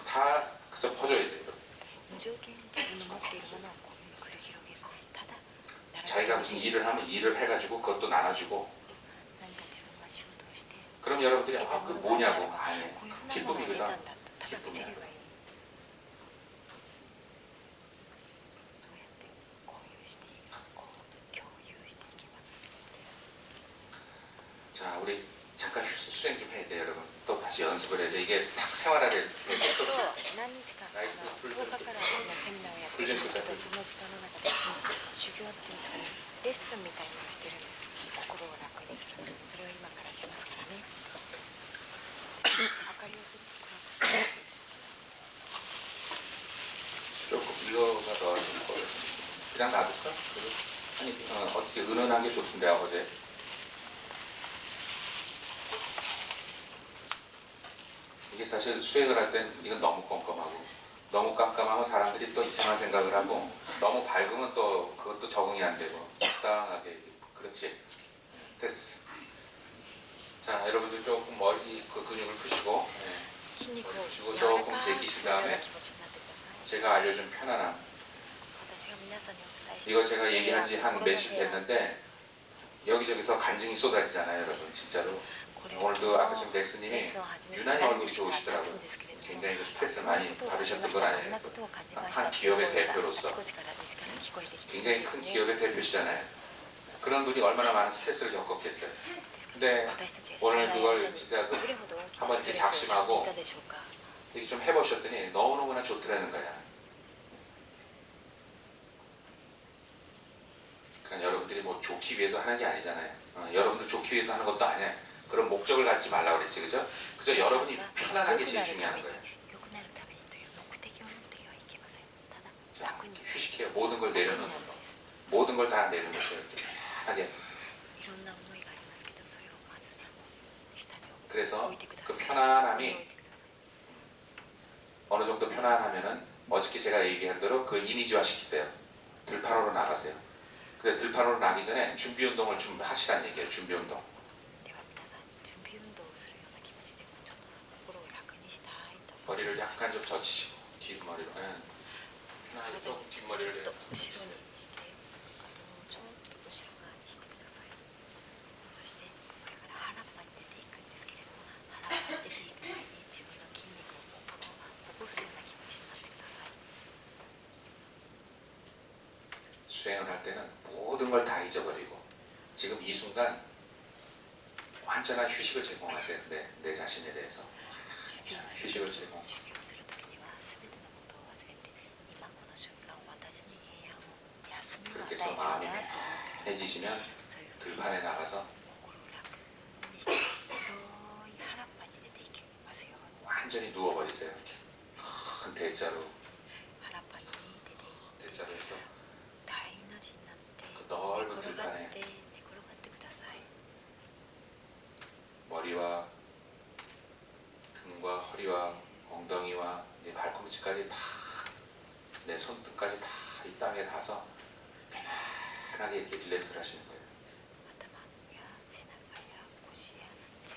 다 그저 퍼줘야 돼요.
無条件に自分の持っているものをこういうふうに繰り広げるただ
자기가 무슨 일을 하면 일을 해가지고 그것도 나눠주고
何か自分が仕事をして
그럼 여러분들이
得た
아
も
그
のがあれ
뭐냐고
ば
아니
こういうふうなものを得
기쁨이거든.
たんだとただ見せればいいそうやって共有して共有していけば
자 우리 잠깐 수행 좀 해야 돼 여러분. 또 다시 연습을 해야 돼. 이게 딱 생활하게
と何日間か10日からセミナーをやってるんですけどその時間の中で修行っていうんですかねレッスンみたいなのをしてるんです心を楽にするそれを今からしますからね明かりをちょっと暗くする
조금 이거가 더 좀 그냥 놔둘까? 아니 어떻게 은은한 게 좋던데 어제. 이게 사실 수행을 할 땐 이건 너무 껌껌하고 너무 깜깜하면 사람들이 또 이상한 생각을 하고 너무 밝으면 또 그것도 적응이 안 되고 적당하게 그렇지. 됐어. 자 여러분들 조금 머리 그 근육을 푸시고
筋肉を
푸시고
柔らか
조금
く
제끼신
するような
다음에
気持ちになってください
제가 알려준 편안함
私が皆さんにお伝えして
이거 제가 얘기한 지 한 며칠 됐는데 여기저기서 간증이 쏟아지잖아요 여러분 진짜로. 오늘도 아까 지금 넥스님이 유난히 얼굴이 좋으시더라고요. 굉장히 그 스트레스를 많이 받으셨던 건 아니에요. 한 기업의 대표로서 굉장히 큰 기업의 대표시잖아요. 그런 분이 얼마나 많은 스트레스를 겪었겠어요. 근데 오늘 그걸 진짜 한번 이렇게 작심하고 이렇게 좀 해보셨더니 너무너무나 좋더라는 거야. 그러니까 여러분들이 뭐 좋기 위해서 하는 게 아니잖아요. 여러분들 좋기 위해서 하는 것도 아니야. 그런 목적을 갖지 말라고 그랬지, 그죠? 그저 여러분이 편안한 게 제일 중요한 거예요. 자, 휴식해요. 모든 걸 내려놓는 거. 모든 걸 다 내려놓으세요. 이렇게 편하게. 그래서 그 편안함이 어느 정도 편안하면은 어저께 제가 얘기한 대로 그 이미지화 시키세요. 들판으로 나가세요. 근데 들판으로 나기 전에 준비 운동을 좀 하시라는 얘기예요. 준비 운동. 머리를 약간 좀 젖히시고 뒷머리로 편하게 좀 뒷머리를
後ろにして頭をちょっと後ろ側にしてくださいそしてこれから腹っぱに出ていくんですけれども腹っぱに出ていく前に自分の筋肉をほぐすような気持ちになってください
수행을 할 때는 모든 걸 다 잊어버리고 지금 이 순간 완전한 휴식을 제공하세요. 내 자신에 대해서 휴식을 제공.
修行するときには全てのことを忘れて今この瞬間私に平安を休みを与
그렇게
え
해서
るんだ
마음이
と
해지시면
そういうふうに
들판에 나가서
心を楽にして広い腹っぱに出ていきますように
완전히 누워버리세요. 큰 대자로
腹っぱに出ていって
대자로 해서
大の字になって寝
그 넓은
転がっ
들판에
て寝転がってください
머리와 등과 허리와 엉덩이와 내 발꿈치까지 다 내 손등까지 다 이 땅에 닿아서 편안하게 이렇게 릴렉스를 하시는 거예요.
頭や背中や腰や全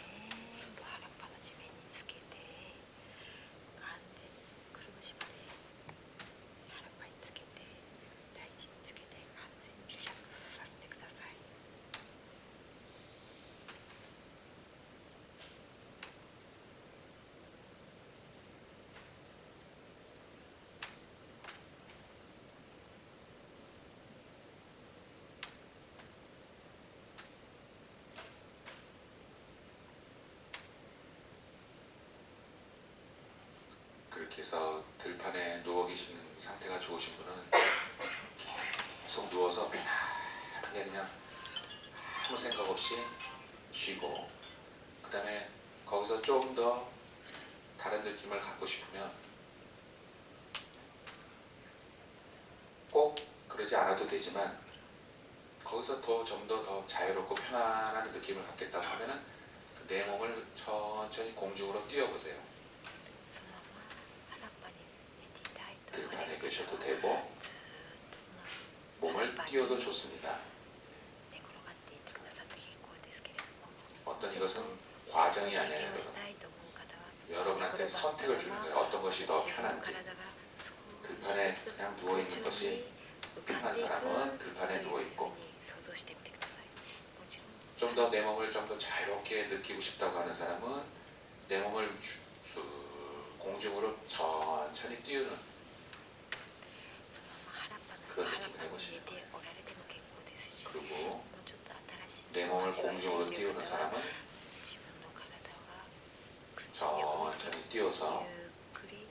部腹っぱの地面につけて完全にくるぶしまで腹っぱにつけて大地につけて完全にリラックスさせてください
자 그래서 들판에 누워 계시는 상태가 좋으신 분은 계속 누워서 편하게 그냥 아무 생각 없이 쉬고, 그 다음에 거기서 조금 더 다른 느낌을 갖고 싶으면 꼭 그러지 않아도 되지만 거기서 좀 더 자유롭고 편안한 느낌을 갖겠다고 하면은 내 몸을 천천히 공중으로 띄워보세요.
そのまま原っぱに寝ていたいと
들판에
ず
계셔도
っと
되고
その
몸을 띄워도 좋습니다.
寝転がっていてくださって結構ですけれども、
어떤 이것은 과정이
経
아니에요.
験を
여러분.
したいと思う方は
여러분한테 선택을 주는 거예요. 어떤 것이 더
自分の
편한지.
体が少
들판에
しずつ
그냥 누워 있는
空中
것이
に浮かんでいく
편한 사람은
と
들판에
いう
누워
ふう
있고,
に想像してみてください。もちろん
좀 더 내 몸을 좀 더 자유롭게 느끼고 싶다고 하는 사람은 내 몸을 공중으로 천천히 띄우는
そのまま原っぱの
그걸
原っ
느끼게
ぱに
해보시죠.
寝ておられても結構ですし、も
그리고
うちょっと新しい
내 몸을
味わいたい
공중으로
という
띄우는
方は
사람은
自分の体が空中に浮いて
천천히 띄워서
ゆっくり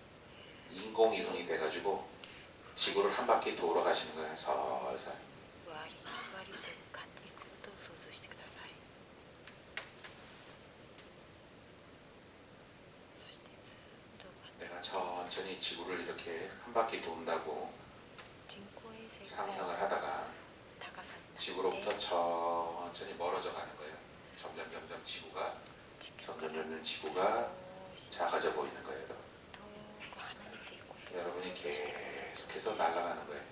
인공위성이 돼가지고 지구를 한 바퀴 돌아가시는 거예요. 살살.
割り割りと浮かんでいくことを想像してください。そしてずっと浮かんで
내가 천천히 지구를 이렇게 한 바퀴 돈다고
人工衛星ぐらい
상상을 하다가
高さになって
지구로부터 천천히 멀어져 가는 거예요. 점점 지구가
地球から
점점 지구가
少し
작아져 보이는 거예요. 여러분.
遠く離れていくことを想
여러분이
像してください。
계속해서 날아가는 거예요.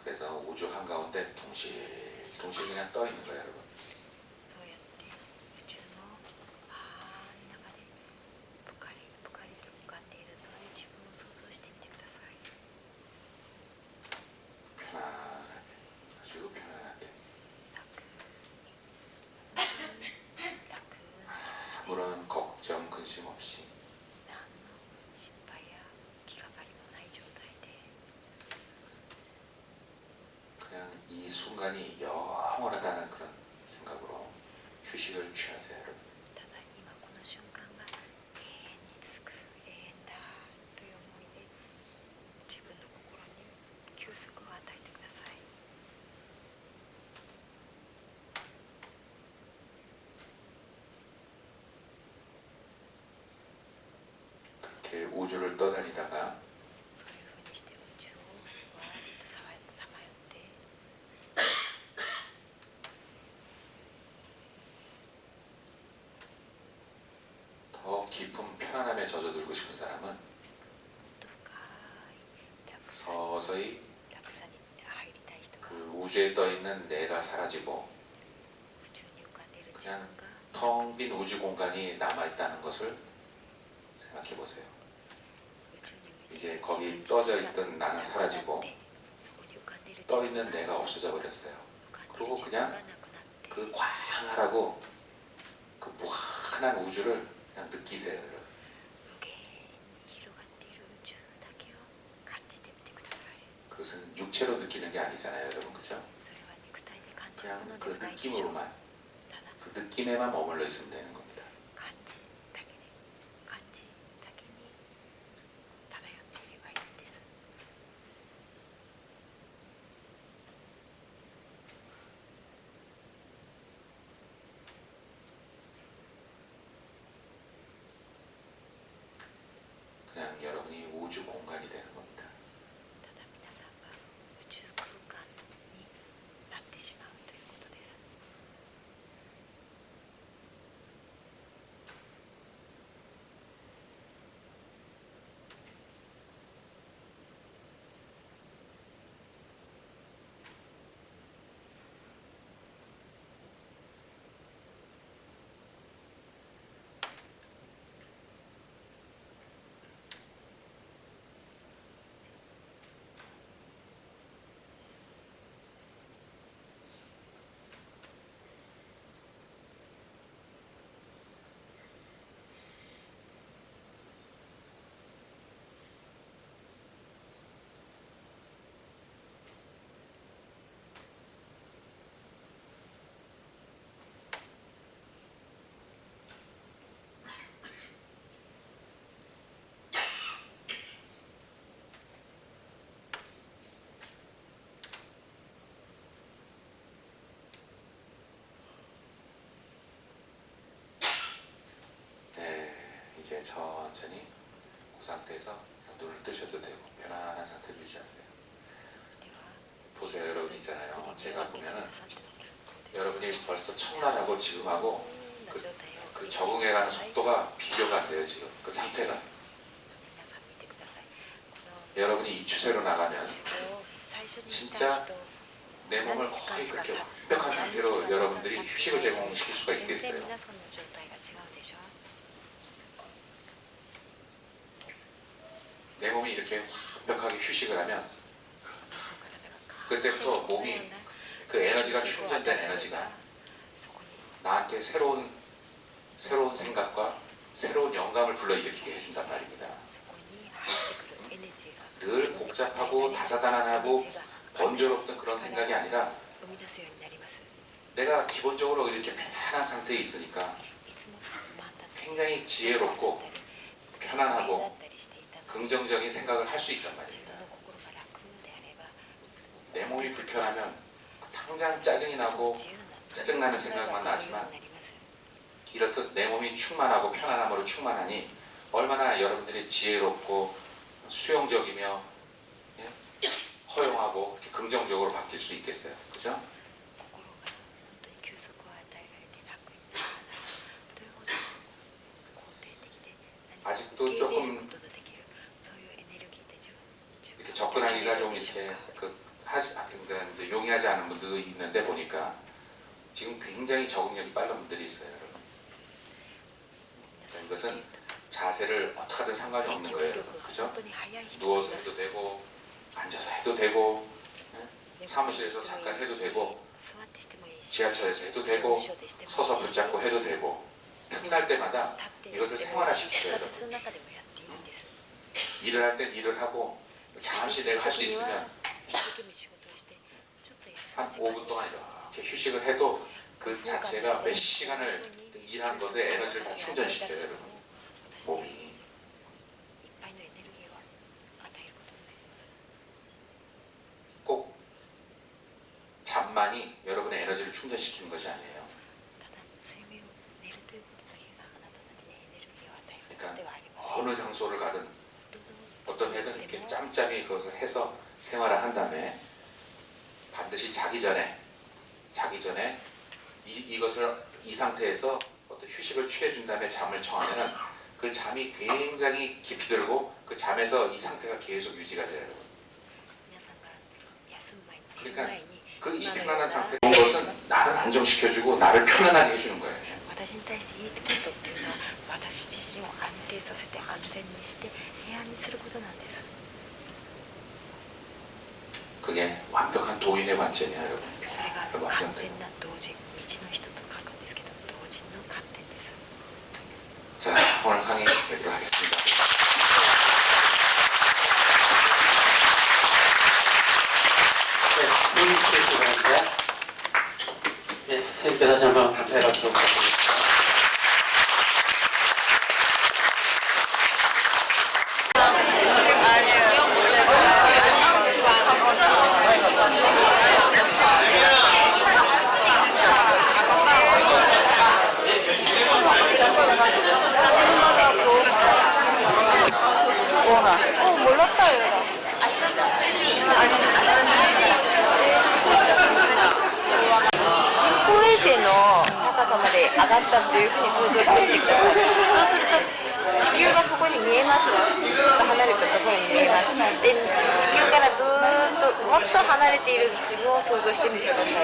그래서 우주 한가운데 둥실둥실 그냥 떠 있는 거예요, 여러분.
そうやって宇宙の真ん中でぷかりぷかりと浮かんでいる、そういう自分を想像してみてください。
편안하게, 아주 편안하게.
楽に本当に楽な気持ちで
아무런 걱정, 근심 없이
何の心配や気がかりもない状態で
그냥 이 순간이 영원하다는 그런 생각으로 휴식을 취하세요, 여러분.
ただ今この瞬間が永遠に続く、永遠だという思いで自分の心に休息を与えてください。
그렇게 우주를 떠다니다가
そういうふうにして宇宙をわーっとさまよって、
더 깊은 편안함에 젖어들고 싶은 사람은
もっと深い楽さ
서서히
楽さに入りたい人が
그 우주에 떠 있는 내가 사라지고
宇宙に浮かんでいる自分
그냥
が
텅 빈 우주 공간이 남아 있다는 것을 생각해 보세요.
宇宙に浮いて
이제
いる
거기
自分
떠져
自身が
있던 나는
なくな
사라지고
ってそこに浮かんでいる
떠
自分
있는
が
내가 없어져 버렸어요.
浮かんでい
그리고
る自分が
그냥
なくなって
그 광활하고 그 무한한 우주를 그냥 느끼세요, 여러분.
無限に広がっている宇宙だけを感じてみてください。
그것은 육체로 느끼는 게 아니잖아요, 여러분, 그렇죠?
それは肉体で感じるも
그냥
ので
그
はないでしょう。
느낌으로만,
ただ
그 느낌에만 머물러 있으면 되는 겁니다.
感じだけで、感じだけに漂っていればいいんです。
그냥 여러분이 우주 공간이 되는 겁니다.
ただ皆さんが宇宙空間になってしまうということです。
상태에서 눈을 뜨셔도 되고 편안한 상태를 유지하세요. 보세요, 여러분 있잖아요. 제가 보면은 여러분이 벌써 첫날하고 지금하고 그 적응해가는 속도가 비교가 안 돼요. 지금 그 상태가. 여러분이 이 추세로 나가면 진짜 내 몸을 거의 그렇게 완벽한 상태로 여러분들이 휴식을 제공시킬 수가 있겠어요. 내 몸이 이렇게 완벽하게 휴식을 하면 그때부터 몸이 그 에너지가 충전된 에너지가 나한테 새로운 생각과 새로운 영감을 불러일으키게 해준단 말입니다. 늘 복잡하고 다사다난하고 번거롭던 그런 생각이 아니라 내가 기본적으로 이렇게 편안한 상태에 있으니까 굉장히 지혜롭고 편안하고 긍정적인 생각을 할 수 있단 말입니다. 내 몸이 불편하면 당장 짜증이 나고 짜증나는 생각만 나지만 이렇듯 내 몸이 충만하고 편안함으로 충만하니 얼마나 여러분들이 지혜롭고 수용적이며 허용하고 긍정적으로 바뀔 수 있겠어요. 그죠? 아직도 조금 이렇게 접근하기가 좀 이렇게 그러니까 용이하지 않은 분들도 있는데 보니까 지금 굉장히 적응력이 빠른 분들이 있어요, 여러분. 그러니까 이것은 자세를 어떻게 하든 상관이 없는 거예요, 여러분. 그죠? 누워서 해도 되고 앉아서 해도 되고 사무실에서 잠깐 해도 되고 지하철에서 해도 되고 서서 붙잡고 해도 되고 틈날 때마다 이것을 생활화시키세요, 여러분. 일을 할 땐 일을 하고 잠시 내가 할 수 있으면 한 5분 동안 이렇게 휴식을 해도 그 자체가 몇 시간을 일하는 것에 에너지를 다 충전시켜요, 여러분. 몸이. 꼭 잠만이 여러분의 에너지를 충전시키는 것이 아니에요. 그러니까 어느 장소를 가든 어떤 애든 이렇게 짬짬이 그것을 해서 생활을 한 다음에 반드시 자기 전에 이것을 이 상태에서 어떤 휴식을 취해준 다음에 잠을 청하면은 그 잠이 굉장히 깊이 들고 그 잠에서 이 상태가 계속 유지가 돼요, 여러분. 그러니까 그 이 편안한 상태 것은 나를 안정시켜주고 나를 편안하게 해주는 거예요.
私に対していいことっていうのは私自身を安定させて安全にして平安にすることなんです。
그게 완벽한 도인의 관점이에요, 여러분.
それが完全な道人、道の人と書くんですけど、道人の観点です。
자, 오늘 강의 여기로 하겠습니다.
네, 선생님께 다시 한번 감사의 박수 부탁드립니다.
몰랐다 얘가.
人工衛星の高さまで上がったというふうに想像してみてください。そうすると地球がそこに見えます。ちょっと離れたところに見えます。で、地球からずーっともっと離れている自分を想像してみてください。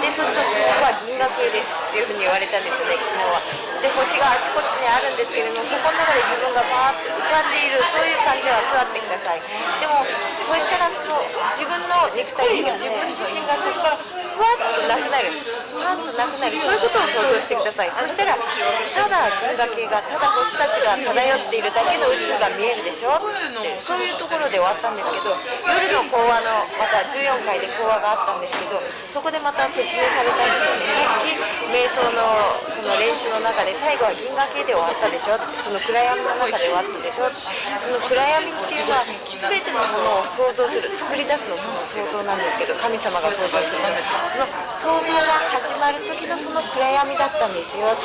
で、そうするとここは銀河系ですっていうふうに言われたんですよね、昨日は。で、星があちこちにあるんですけれども、そこの中で自分がバーッと浮かんでいる、そういう感じを味わってください。でもそうしたらその自分の肉体が自分自身がそこからふわっとなくなる、ふわっとなくなる、そういうことを想像してください。そしたらただ銀河系が、ただ星たちが漂っているだけの宇宙が見えるでしょってそういうところで終わったんですけど、夜の講話のまた14回で講話があったんですけど、そこでまた説明されたんですよね。さっき瞑想のその練習の中で最後は銀河系で終わったでしょ、その暗闇の中で終わったでしょ、その暗闇っていうのは全てのものを想像する、作り出すのその想像なんですけど、神様が想像するその想像が始まる時のその暗闇だったんですよ。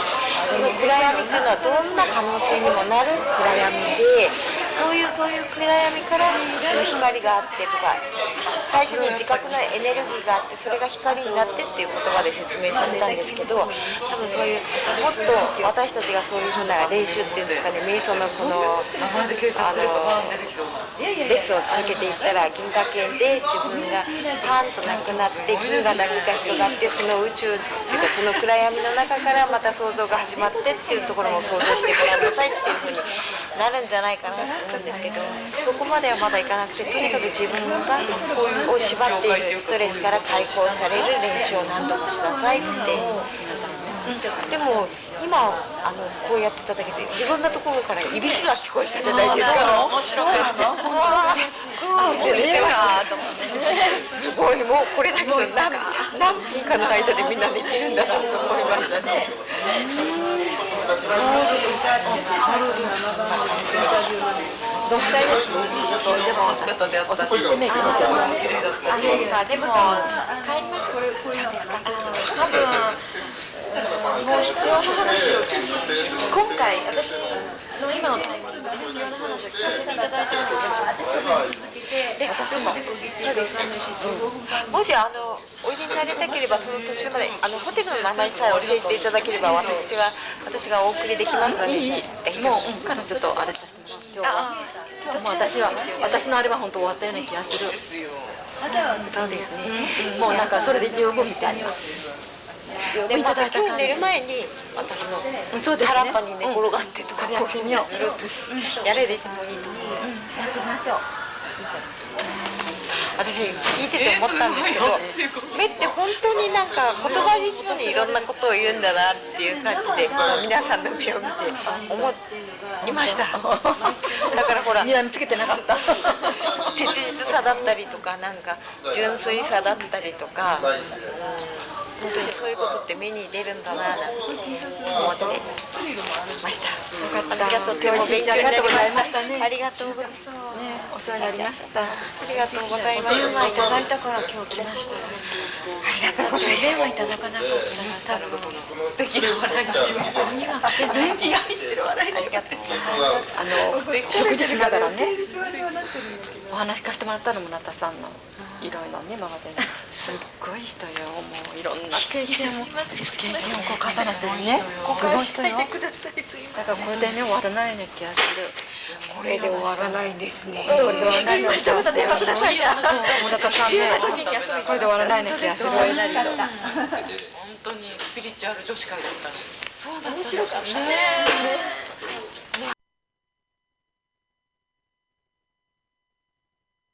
その暗闇っていうのはどんな可能性にもなる暗闇で、そういう暗闇から光があってとか、最初に自覚のエネルギーがあってそれが光になってっていう言葉で説明されたんですけど、多分そういうもっと私たちがそういうふうな練習っていうんですかね、瞑想のこのレッスンを続けていったら、銀河系で自分がパーンとなくなって銀河だけが広がって、その宇宙っていうかその暗闇の中からまた想像が始まってっていうところも想像してごらんなさいっていうふうになるんじゃないかなと思うんですけど、そこまではまだいかなくて、とにかく自分がを縛っているストレスから解放される練習を何度もしなさいって。でも今こうやってただけでいろんなところからいびきが聞こえたじゃないですか。面白かった。って言ってました。すごい、もうこれだけの何分かの間でみんな寝てるんだなと思いましたね。でも帰ります。これですか。多分もう必要な話を今回私の今のタイミングで必要な話を聞かせていただいたので、で私もそうです。もしおいでになりたければその途中までホテルの名前さえ教えていただければ私がお送りできますので、もう彼女とあれさせてもらって私のあれは本当終わったような気がする。そうですね。もうなんかそれで十分みたいな。でまた今日寝る前に私の原っぱに寝転がってとかやってみよう。やれでてもいいと思います。やってみましょう。私聞いてて思ったんですけど、目って本当になんか言葉以上にいろんなことを言うんだなっていう感じで皆さんの目を見て思いました。だからほら睨みつけてなかった。切実さだったりとか、なんか純粋さだったりとか、本当にそういうことって目に出るんだななんて思ってました。私がとっても勉強になりました。ありがとうございます。お世話になりました。ありがとうございます。お電話いただいたから今日来ました。ありがとうございます。お電話いただかなかったら多分素敵な笑いには来てない。気が入ってる笑いでした。食事しながらね、お話聞かせてもらったのも村田さんのいろいろね、今までね、すっごい人よ。もういろんな経験をこう重ねてね、すごい人よ。だからこれでね終わらないような気がする。これで終わらないんですね。これで終わらないような気がする。村田さんね、これで終わらないような気がする。本当にスピリチュアル女子会だった。そうだった。面白かったね。